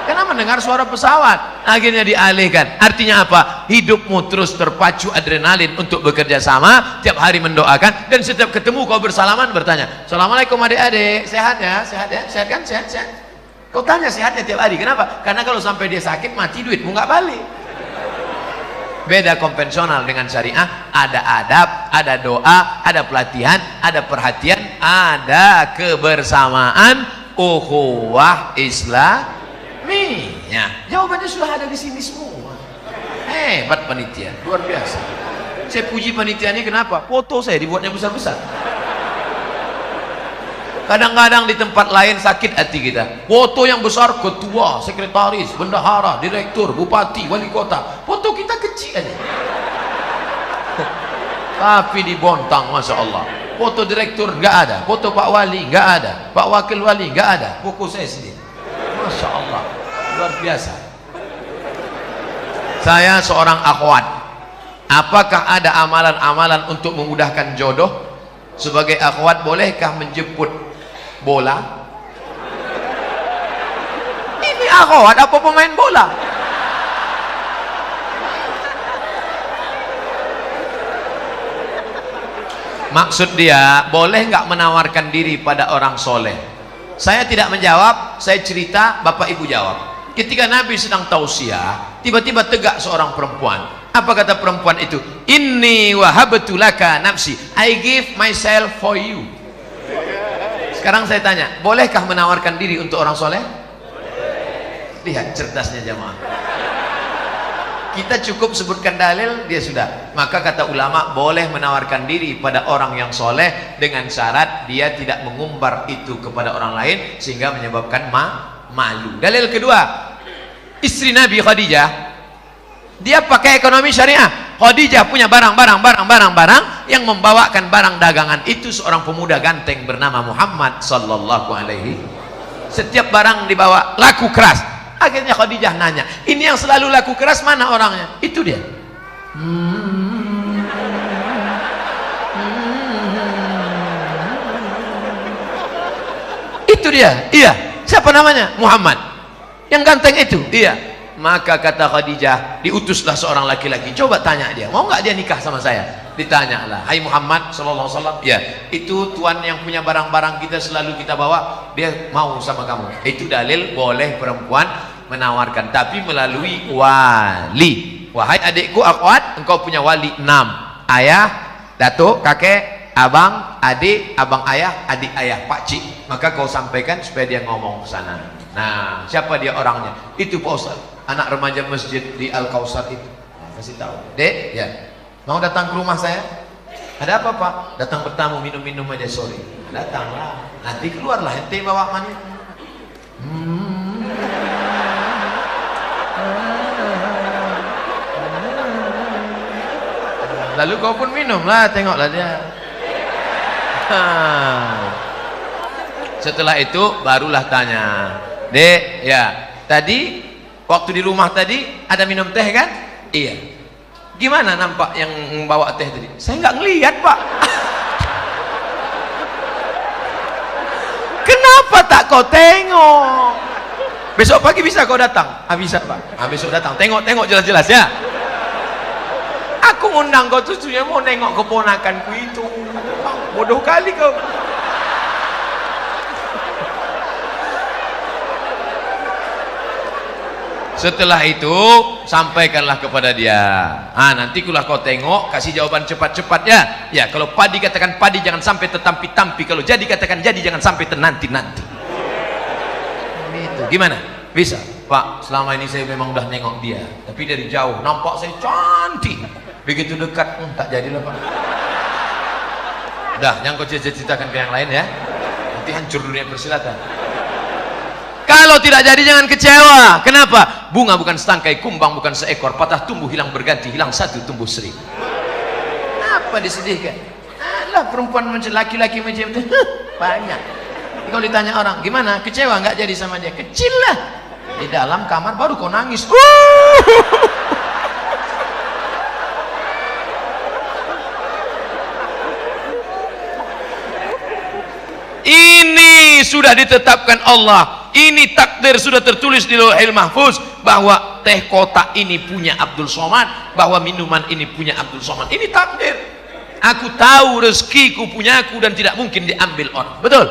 karena mendengar suara pesawat. Akhirnya dialihkan. Artinya apa? Hidupmu terus terpacu adrenalin untuk bekerja sama, tiap hari mendoakan, dan setiap ketemu kau bersalaman bertanya, Assalamualaikum adik-adik, sehat ya? Sehat ya? Sehat kan? Sehat, sehat. Kau tanya sehatnya tiap hari. Kenapa? Karena kalau sampai dia sakit mati, duitmu nggak balik. Beda konvensional dengan syariah, ada adab, ada doa, ada pelatihan, ada perhatian, ada kebersamaan, ukhuwah Islamiyah. Jawabannya sudah ada di sini semua. Hebat panitia, luar biasa. Saya puji panitia ini, kenapa? Foto saya dibuatnya besar-besar. Kadang-kadang di tempat lain sakit hati kita. Foto yang besar ketua, sekretaris, bendahara, direktur, bupati, wali kota. Foto kita kecil aja. Tapi dibontang, masya Allah. Foto direktur nggak ada, foto Pak Wali nggak ada, Pak Wakil Wali nggak ada. Fokus saya sendiri. Masya Allah, luar biasa. Saya seorang akhwat. Apakah ada amalan-amalan untuk memudahkan jodoh? Sebagai akhwat, bolehkah menjemput bola? Ini akhwat apa pemain bola? Maksud dia, boleh nggak menawarkan diri pada orang soleh? Saya tidak menjawab, saya cerita, bapak ibu jawab. Ketika Nabi sedang tausiah, tiba-tiba tegak seorang perempuan. Apa kata perempuan itu? Inni wahabtu laka nafsi, I give myself for you. Sekarang saya tanya, bolehkah menawarkan diri untuk orang soleh? Lihat cerdasnya jamaah. Kita cukup sebutkan dalil, dia sudah. Maka kata ulama, boleh menawarkan diri pada orang yang soleh dengan syarat dia tidak mengumbar itu kepada orang lain sehingga menyebabkan malu. Dalil kedua, istri Nabi Khadijah, dia pakai ekonomi syariah. Khadijah punya barang yang membawakan barang dagangan itu seorang pemuda ganteng bernama Muhammad sallallahu alaihi. Setiap barang dibawa laku keras. Akhirnya Khadijah nanya, ini yang selalu laku keras mana orangnya? Itu dia. Itu dia. Iya. Siapa namanya? Muhammad. Yang ganteng itu. Iya. Maka kata Khadijah, diutuslah seorang laki-laki. Coba tanya dia, mau nggak dia nikah sama saya? Ditanyalah, hai Muhammad sallallahu alaihi wasallam. Ya, itu tuan yang punya barang-barang kita selalu kita bawa, dia mau sama kamu. Itu dalil boleh perempuan menawarkan, tapi melalui wali. Wahai adikku akhwat, engkau punya wali 6. Ayah, datuk, kakek, abang, adik, abang ayah, adik ayah, pakcik. Maka kau sampaikan supaya dia ngomong ke sana. Nah, siapa dia orangnya? Itu Pak Ustaz, anak remaja masjid di Al-Kausar itu. Nah, kasih tahu. Dek, ya. Mau datang ke rumah saya? Ada apa Pak? Datang bertamu, minum-minum aja sore. Datanglah. Nanti keluarlah ente bawa mani. Lalu kau pun minumlah, tengoklah dia. Setelah itu barulah tanya, Dek, ya, tadi waktu di rumah tadi ada minum teh kan? Iya. Gimana nampak yang membawa teh tadi? Saya nggak ngelihat Pak. Kenapa tak kau tengok? Besok pagi bisa kau datang? Bisa Pak. Besok datang, tengok jelas-jelas ya. Aku ngundang kau tujuannya mau nengok keponakanku itu. Bodoh kali kau. Setelah itu sampaikanlah kepada dia. Nanti kulah kau tengok, kasih jawaban cepat-cepat ya. Ya, kalau padi katakan padi, jangan sampai tetampi-tampi. Kalau jadi katakan jadi, jangan sampai tenanti-nanti. Gitu. Gimana? Bisa? Pak, selama ini saya memang udah nengok dia, tapi dari jauh nampak saya cantik. Begitu dekat, tak jadilah Pak. Udah, yang kau ceritakan ke yang lain ya. Nanti hancur dunia persilatan. Kalau tidak jadi jangan kecewa. Kenapa? Bunga bukan setangkai, kumbang bukan seekor, patah tumbuh hilang berganti, hilang satu tumbuh seribu. Apa disedihkan? Alah, perempuan macam laki-laki macam itu banyak. Kalau ditanya orang, gimana? Kecewa nggak jadi sama dia? Kecil lah. Di dalam kamar baru kau nangis. Ini sudah ditetapkan Allah. Ini takdir sudah tertulis di Lauhil Mahfuz bahwa teh kotak ini punya Abdul Somad, bahwa minuman ini punya Abdul Somad. Ini takdir. Aku tahu rezekiku punya aku dan tidak mungkin diambil orang. Betul?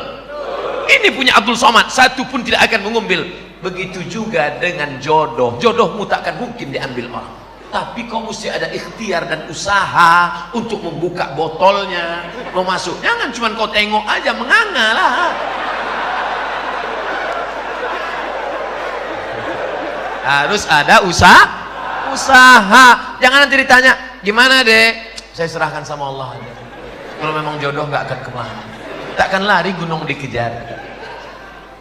Ini punya Abdul Somad, satu pun tidak akan mengambil. Begitu juga dengan jodoh. Jodohmu tak akan mungkin diambil orang. Tapi kau mesti ada ikhtiar dan usaha untuk membuka botolnya, mau masuk. Jangan cuma kau tengok aja, menganga lah. Harus ada usaha. Jangan nanti ditanya, gimana Dek? Saya serahkan sama Allah aja. Kalau memang jodoh nggak akan kemana. Takkan lari gunung dikejar.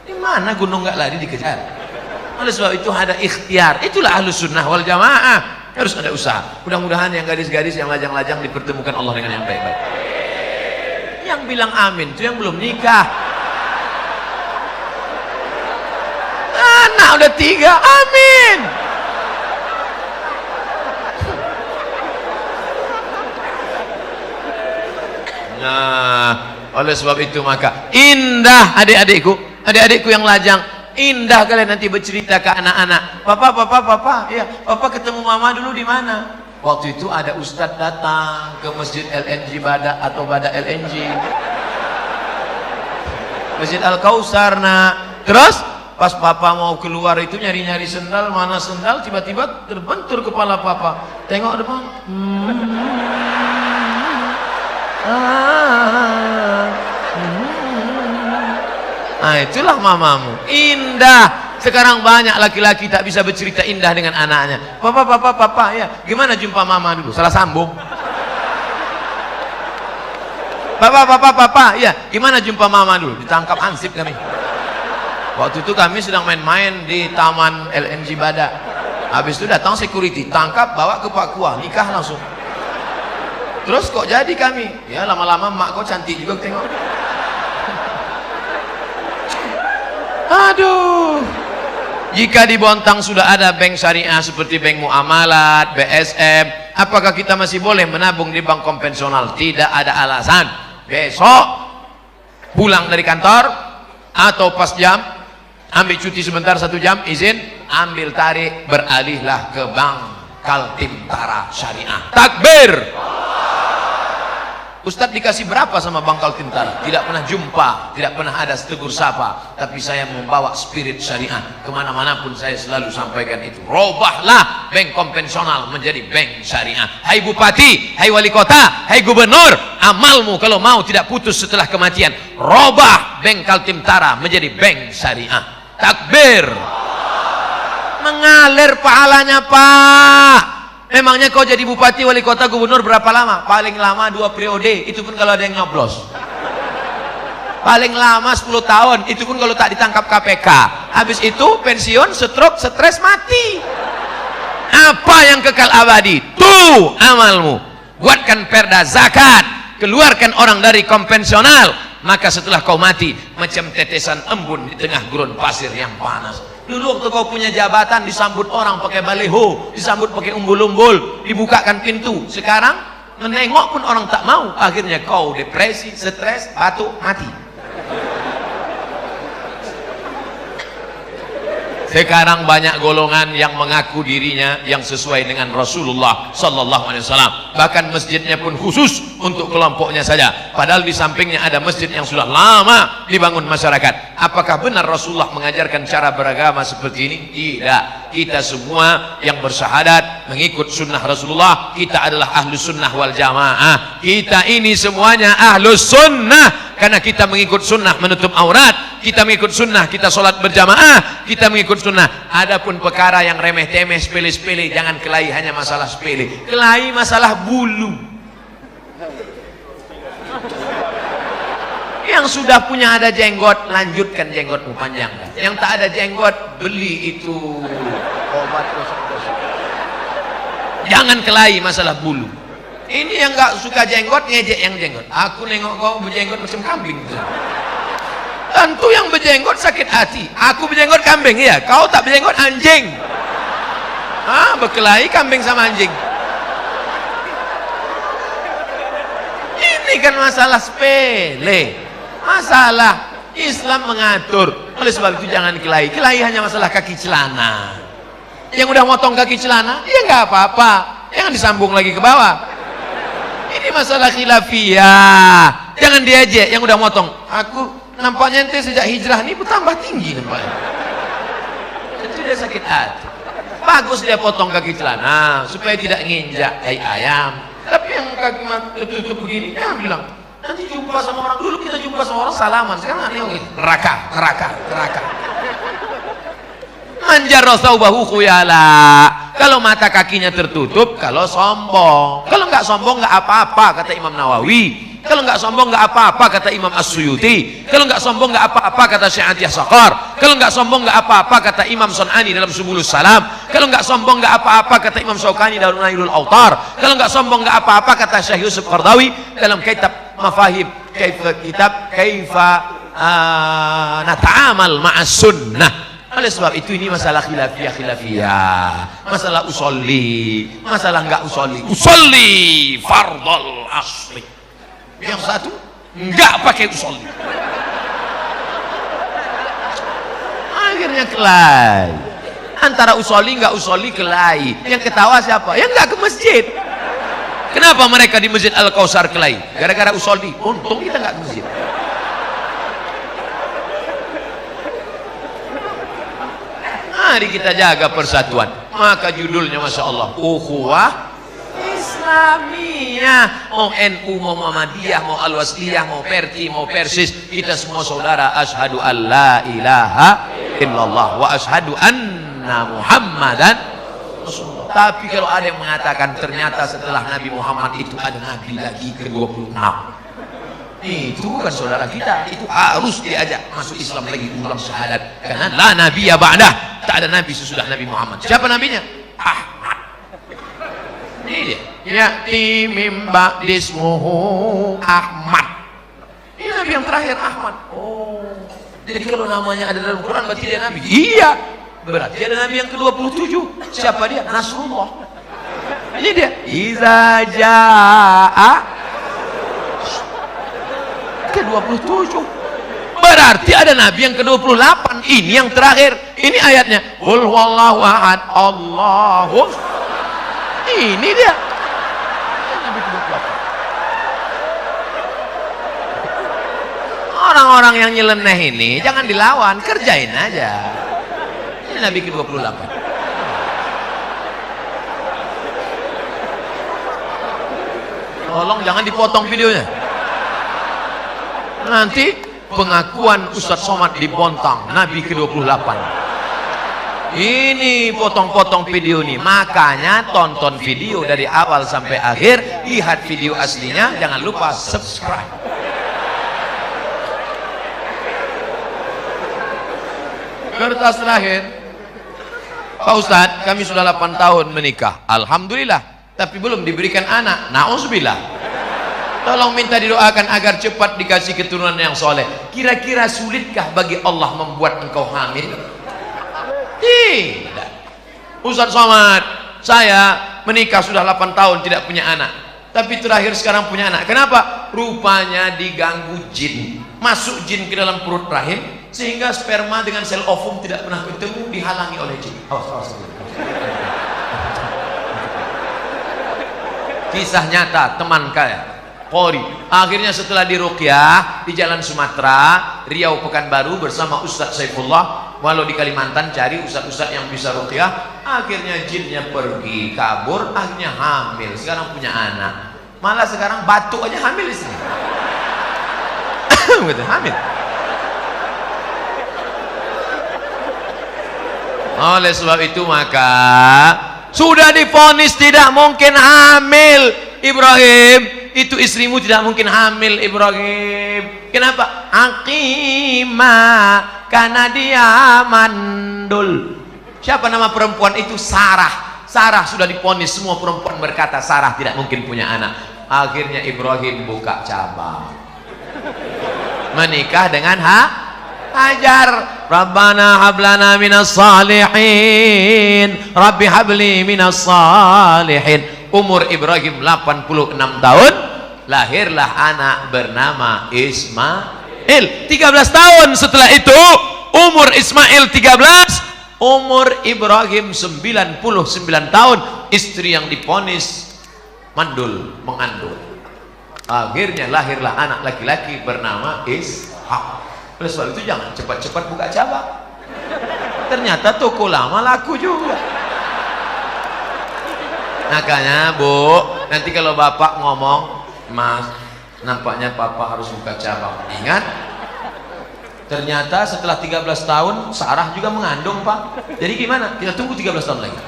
Di mana gunung nggak lari dikejar? Oleh sebab itu ada ikhtiar. Itulah Ahlus Sunnah wal Jamaah. Harus ada usaha. Mudah-mudahan yang gadis-gadis yang lajang-lajang dipertemukan Allah dengan yang baik-baik. Yang bilang amin itu yang belum nikah. Anak udah 3, amin. Nah, oleh sebab itu maka indah adik-adikku yang lajang, indah kalian nanti bercerita ke anak-anak. Papa, ya, papa ketemu mama dulu di mana? Waktu itu ada ustadz datang ke masjid LNG Bada atau Bada LNG, Masjid Al-Kausar. Nah, terus pas papa mau keluar itu nyari-nyari sendal, mana sendal, tiba-tiba terbentur kepala papa. Tengok depan. Nah, itulah mamamu. Indah. Sekarang banyak laki-laki tak bisa bercerita indah dengan anaknya. Papa, ya, gimana jumpa mama dulu? Salah sambung. Papa, ya, gimana jumpa mama dulu? Ditangkap hansip kami. Waktu itu kami sedang main-main di taman LNG Bada. Habis itu datang security, tangkap, bawa ke Papua, nikah langsung. Terus kok jadi kami? Ya lama-lama mak kau cantik juga tengok. Aduh. Jika di Bontang sudah ada bank syariah seperti bank muamalat, BSM, apakah kita masih boleh menabung di bank konvensional? Tidak ada alasan. Besok pulang dari kantor atau pas jam, ambil cuti sebentar 1 jam, izin, ambil tarik, beralihlah ke bank Kaltim-Tara Syariah. Takbir. Ustadz dikasih berapa sama Bank Kaltim-Tara? Tidak pernah jumpa, tidak pernah ada tegur sapa. Tapi saya membawa spirit syariah kemana-mana pun saya selalu sampaikan itu. Robahlah bank konvensional menjadi bank syariah. Hai bupati, hai wali kota, hai gubernur, amalmu kalau mau tidak putus setelah kematian. Robah bank Kaltim-Tara menjadi bank syariah. Takbir. Mengalir pahalanya, Pak. Memangnya kau jadi bupati, wali kota, gubernur berapa lama? Paling lama 2 periode, itu pun kalau ada yang nyoblos. Paling lama 10 tahun, itu pun kalau tak ditangkap KPK. Habis itu pensiun, stroke, stres, mati. Apa yang kekal abadi? Tuh amalmu. Buatkan perda zakat, keluarkan orang dari konvensional, maka setelah kau mati macam tetesan embun di tengah gurun pasir yang panas. Dulu waktu kau punya jabatan disambut orang pakai baleho, disambut pakai umbul-umbul, dibukakan pintu. Sekarang menengok pun orang tak mau. Akhirnya kau depresi, stres, batuk, mati. Sekarang banyak golongan yang mengaku dirinya yang sesuai dengan Rasulullah Sallallahu Alaihi Wasallam. Bahkan masjidnya pun khusus untuk kelompoknya saja. Padahal di sampingnya ada masjid yang sudah lama dibangun masyarakat. Apakah benar Rasulullah mengajarkan cara beragama seperti ini? Tidak. Kita semua yang bersyahadat mengikut sunnah Rasulullah, kita adalah ahlus sunnah wal jamaah. Kita ini semuanya ahlus sunnah. Karena kita mengikut sunnah menutup aurat, kita mengikut sunnah, kita sholat berjamaah, kita mengikut sunnah. Adapun perkara yang remeh-temeh, sepele-sepele, jangan kelahi hanya masalah sepele. Kelahi masalah bulu. Yang sudah punya ada jenggot, lanjutkan jenggotmu panjang. Yang tak ada jenggot, beli itu obat gosok-gosok. Jangan kelahi masalah bulu. Ini yang gak suka jenggot, ngejek yang jenggot. Aku nengok kau berjenggot macam kambing. Tentu yang berjenggot sakit hati. Aku berjenggot kambing, ya. Kau tak berjenggot anjing. Berkelahi kambing sama anjing. Ini kan masalah sepele. Masalah Islam mengatur. Oleh sebab itu jangan kelahi. Kelahi hanya masalah kaki celana. Yang udah motong kaki celana, ya nggak apa-apa. Jangan disambung lagi ke bawah. Ini masalah khilafiyah. Jangan diajak yang udah motong. Aku nampaknya ente sejak hijrah ini bertambah tinggi nampaknya. Itu dia sakit hati. Bagus dia potong kaki celana supaya tidak nginjak ayam. Tapi yang kaki tertutup begini, dia bilang nanti jumpa sama orang. Dulu kita jumpa sama orang salaman, sekarang aneh neraka. Manjar thawbahu khuyala. Kalau mata kakinya tertutup, kalau sombong. Kalau nggak sombong nggak apa-apa, kata Imam Nawawi. Kalau nggak sombong nggak apa-apa kata Imam As-Suyuti. Kalau nggak sombong nggak apa-apa kata Syekh Atiyah Saqar. Kalau nggak sombong nggak apa-apa kata Imam Sun'ani dalam Subulus Salam. Kalau nggak sombong nggak apa-apa kata Imam Syaukani dalam Nailul Autar. Kalau nggak sombong nggak apa-apa kata Syekh Yusuf Qardawi dalam kitab Mafahim Kaifa Nata'amal Ma'as Sunnah. Oleh sebab itu ini masalah khilafiyah, masalah usolli, masalah enggak usolli fardal asli. Yang satu enggak pakai usolli, akhirnya kelai. Antara usolli enggak usolli kelai. Yang ketawa siapa? Yang enggak ke masjid. Kenapa mereka di Masjid Al-Kausar kelai? Gara-gara usolli. Untung kita enggak ke masjid. Mari kita jaga persatuan. Maka judulnya Masya Allah, Ukhuwah Islamiyah. Mau NU, mau Muhammadiyah, mau Al-Wasliyah, mau Perti, mau Persis, kita semua saudara. Asyhadu an la ilaha illallah wa asyhadu anna Muhammadan Rasulullah. Tapi kalau ada yang mengatakan ternyata setelah Nabi Muhammad itu ada Nabi lagi ke-26, itu bukan saudara kita, itu harus diajak masuk Islam lagi, ulang syahadat, karena la nabiyya ba'dah, tak ada nabi sesudah Nabi Muhammad. Siapa nabinya? Ahmad. Ini dia, ya'ti mim ba'dismuhu Ahmad. Ini nabi yang terakhir, Ahmad. Oh, jadi kalau namanya ada dalam Quran berarti dia nabi? Iya, berarti ada nabi yang ke-27. Siapa dia? Nasrullah. Ini dia, iza ja'a ke-27. Berarti ada nabi yang ke-28. Ini yang terakhir. Ini ayatnya, qul huwallahu ahad Allahu. Ini dia nabi ke-28. Orang-orang yang nyeleneh ini jangan dilawan, kerjain aja. Ini nabi ke-28. Tolong jangan dipotong videonya. Nanti pengakuan Ustadz Somad dibontang, Nabi ke-28. Ini potong-potong video nih. Makanya tonton video dari awal sampai akhir, lihat video aslinya, jangan lupa subscribe. Kertas terakhir, Pak Ustadz, kami sudah 8 tahun menikah, alhamdulillah, tapi belum diberikan anak. Na'udzubillah. Tolong minta didoakan agar cepat dikasih keturunan yang soleh. Kira-kira sulitkah bagi Allah membuat engkau hamil? Tidak. Ustadz Somad, saya menikah sudah 8 tahun tidak punya anak, tapi terakhir sekarang punya anak. Kenapa? Rupanya diganggu jin. Masuk jin ke dalam perut rahim, sehingga sperma dengan sel ovum tidak pernah ketemu, dihalangi oleh jin. Kisah nyata teman kaya Qori. Akhirnya setelah diruqyah di Jalan Sumatera, Riau, Pekanbaru bersama Ustadz Saifullah, walau di Kalimantan cari ustadz-ustadz yang bisa ruqyah, akhirnya jinnya pergi, kabur, akhirnya hamil, sekarang punya anak. Malah sekarang batuk aja hamil istri. Gitu, hamil. Oleh sebab itu maka sudah divonis tidak mungkin hamil. Ibrahim, itu istrimu tidak mungkin hamil, Ibrahim. Kenapa? Aqimah, karena dia mandul. Siapa nama perempuan itu? Sarah. Sarah sudah divonis, semua perempuan berkata Sarah tidak mungkin punya anak. Akhirnya Ibrahim buka cabang, menikah dengan Hajar. Rabbana hablana minas salihin, Rabbi habli minas salihin. Umur Ibrahim 86 tahun, lahirlah anak bernama Ismail. 13 tahun setelah itu, umur Ismail 13, umur Ibrahim 99 tahun. Istri yang divonis mandul, mengandung. Akhirnya lahirlah anak laki-laki bernama Ishak. Oleh sebab itu jangan cepat-cepat buka cabang. Ternyata toko lama laku juga. Makanya Bu, nanti kalau bapak ngomong, Mas, nampaknya papa harus buka cabang. Ingat, ternyata setelah 13 tahun Sarah juga mengandung, Pak. Jadi gimana? Kita tunggu 13 tahun lagi.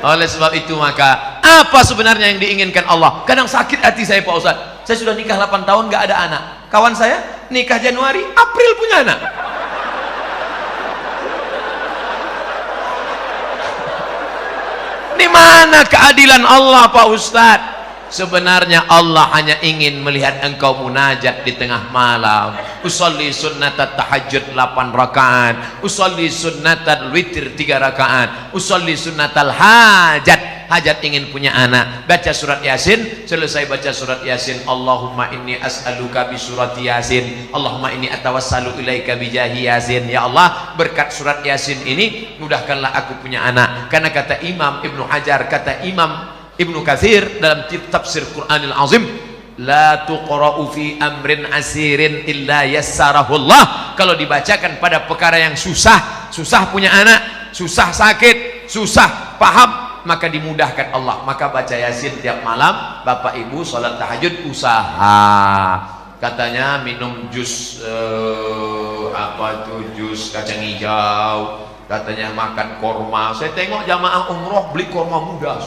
Oleh sebab itu maka Apa sebenarnya yang diinginkan Allah? Kadang sakit hati saya Pak Ustaz. Saya sudah nikah 8 tahun gak ada anak. Kawan saya nikah Januari, April punya anak. Di mana keadilan Allah Pak Ustaz? Sebenarnya Allah hanya ingin melihat engkau munajat di tengah malam. Usolli sunnatat tahajud 8 rakaat, usolli sunnatal witir 3 rakaat, usolli sunnatal hajat, hajat ingin punya anak, baca surat Yasin, selesai baca surat Yasin, Allahumma inni as'aluka bi surati Yasin, Allahumma inni atawassalu ilaika bi jahi Yasin. Ya Allah, berkat surat Yasin ini mudahkanlah aku punya anak. Karena kata Imam Ibnu Hajar, kata Imam Ibnu Katsir dalam tafsir Qur'anil Azim, la tuqra'u fi amrin asirin illa yassarahullah. Kalau dibacakan pada perkara yang susah, susah punya anak, susah sakit, susah paham, maka dimudahkan Allah. Maka baca Yasin tiap malam, Bapak Ibu salat tahajud usaha. Katanya minum jus jus kacang hijau, katanya makan korma. Saya tengok jamaah umroh beli korma muda,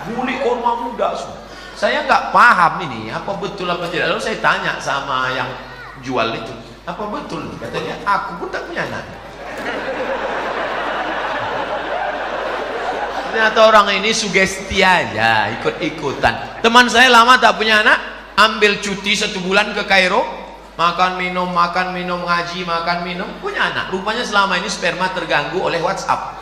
beli korma muda. Saya nggak paham ini apa betul apa tidak. Lalu saya tanya sama yang jual itu, apa betul? Katanya aku pun tak punya anak. Ternyata orang ini sugesti aja, ikut-ikutan. Teman saya lama tak punya anak, ambil cuti 1 bulan ke Kairo, makan minum, ngaji, makan minum, punya anak. Rupanya selama ini sperma terganggu oleh WhatsApp.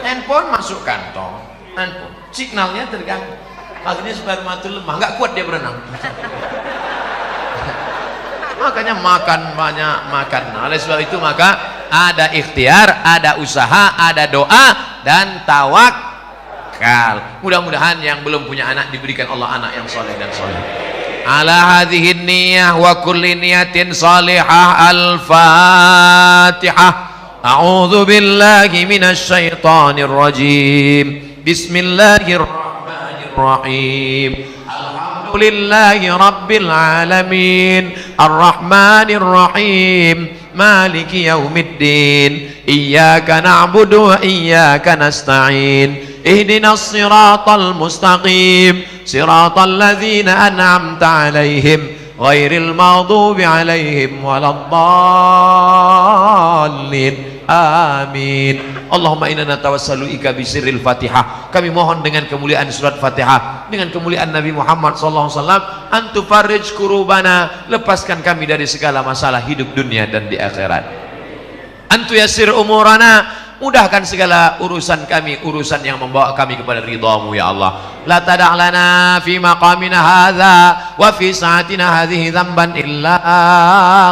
Handphone masuk kantong, handphone signalnya terganggu, akhirnya sperma itu lemah, nggak kuat dia berenang. Makanya makan banyak, makan. Oleh sebab itu maka ada ikhtiar, ada usaha, ada doa dan tawakal. Mudah-mudahan yang belum punya anak diberikan Allah anak yang soleh dan soleh. Ala hadhihi niyah wa kulli niyatin salihah. Al-Fatihah. A'udzu billahi minasy syaithanir rajim. Bismillahirrahmanirrahim. Alhamdulillahi rabbil alamin. Arrahmanir rahim. Maliki yaumiddin. Iyyaka na'budu wa iyyaka nasta'in. Ihdinas siratal mustaqim. Siratal ladzina an'amta 'alaihim ghairil maghdubi 'alaihim waladdallin. Amin. Allahumma inna natawassalu ika bisirril Fatihah. Kami mohon dengan kemuliaan surat Fatihah, dengan kemuliaan Nabi Muhammad sallallahu alaihi wasallam, antu farij kurubana, lepaskan kami dari segala masalah hidup dunia dan di akhirat. Antu yasir umurana, mudahkan segala urusan kami, urusan yang membawa kami kepada ridhamu ya Allah. La tada'lana fi maqamina hadza wa fi sa'atina hadhihi dzamban illa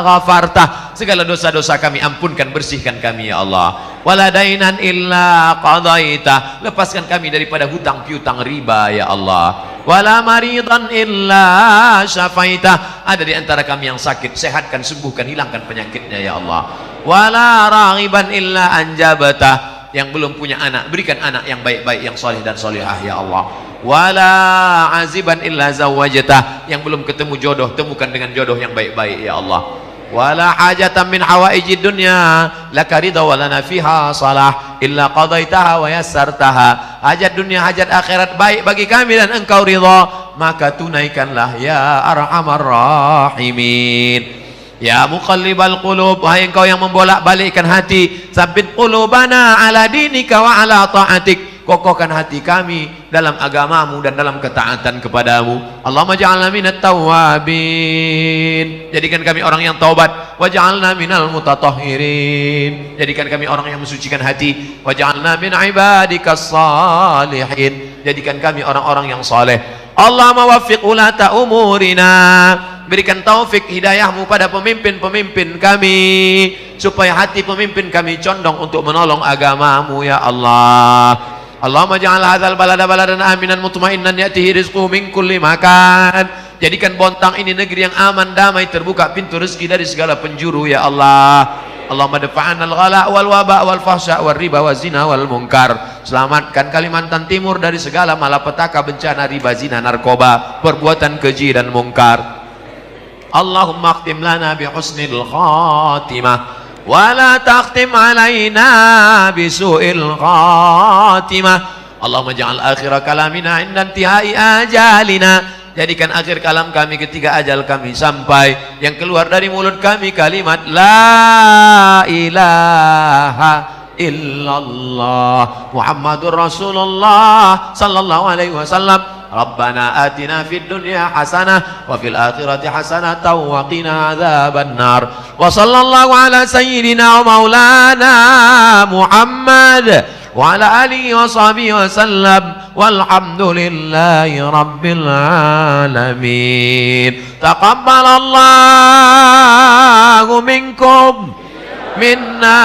ghafartah. Segala dosa-dosa kami ampunkan, bersihkan kami ya Allah. Wala dainan illa qadaita, lepaskan kami daripada hutang piutang riba ya Allah. Wala maridan illa syafaita, ada di antara kami yang sakit, sehatkan, sembuhkan, hilangkan penyakitnya ya Allah. Wala raghiban illa anjabata, yang belum punya anak berikan anak yang baik-baik, yang soleh dan solehah ya Allah. Wala aziban illa zawajata, yang belum ketemu jodoh temukan dengan jodoh yang baik-baik ya Allah. Wala hajatan min hawaijid dunya laka ridha wa lana fiha salah illa qadaitaha wa yassartaha. Hajat dunia, hajat akhirat baik bagi kami dan engkau ridha, maka tunaikanlah ya arhamar rahimin. Ya muqallibal qulub, wahai engkau yang membolak-balikkan hati, tsabbit qulubana ala dinika wa ala ta'atik, kokohkan hati kami dalam agamamu dan dalam ketaatan kepadamu. Allahumma ja'alna minat tawwabin, jadikan kami orang yang taubat. Waj'alna minal mutatahhirin, jadikan kami orang yang mensucikan hati. Waj'alna min ibadikas salihin, jadikan kami orang-orang yang saleh. Allahumma waffiq ulata umurina, berikan taufik hidayahmu pada pemimpin-pemimpin kami, supaya hati pemimpin kami condong untuk menolong agamamu ya Allah. Allahumma ja'al hadzal balada baladan aminan mutmainnan ya'tihi rizquhu min kulli makan, jadikan Bontang ini negeri yang aman, damai, terbuka pintu rezeki dari segala penjuru ya Allah. Allahumma dafa'an al-ghala wal waba wal fahsya wal riba wal zina wal munkar, selamatkan Kalimantan Timur dari segala malapetaka, bencana, riba, zina, narkoba, perbuatan keji dan mungkar. Allahumma akhtim lana bi husnil khatimah ولا تختم علينا بسوء الخاتمة اللهم اجعل آخر كلامنا عند انتهاء آجالنا. Jadikan akhir kalam kami ketika ajal kami sampai, yang keluar dari mulut kami kalimat La ilaha illallah Muhammadur Rasulullah sallallahu alaihi wasallam. Rabbana atina fid dunya hasanah wa fil akhirati hasanah wa qina adzaban nar. Wa sallallahu ala sayyidina wa maulana Muhammad wa ala alihi wa sahbihi wa sallam walhamdulillahi rabbil alamin. Taqabbalallahu minkum minna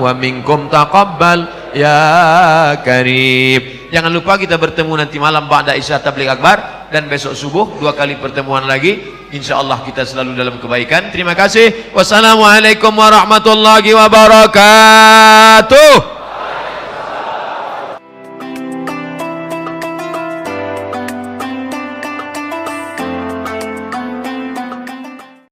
wa minkum taqabbal ya karim. Jangan lupa kita bertemu nanti malam ba'da Isya Tabligh Akbar, dan besok subuh 2 kali pertemuan lagi. Insyaallah kita selalu dalam kebaikan. Terima kasih. Wassalamualaikum warahmatullahi wabarakatuh.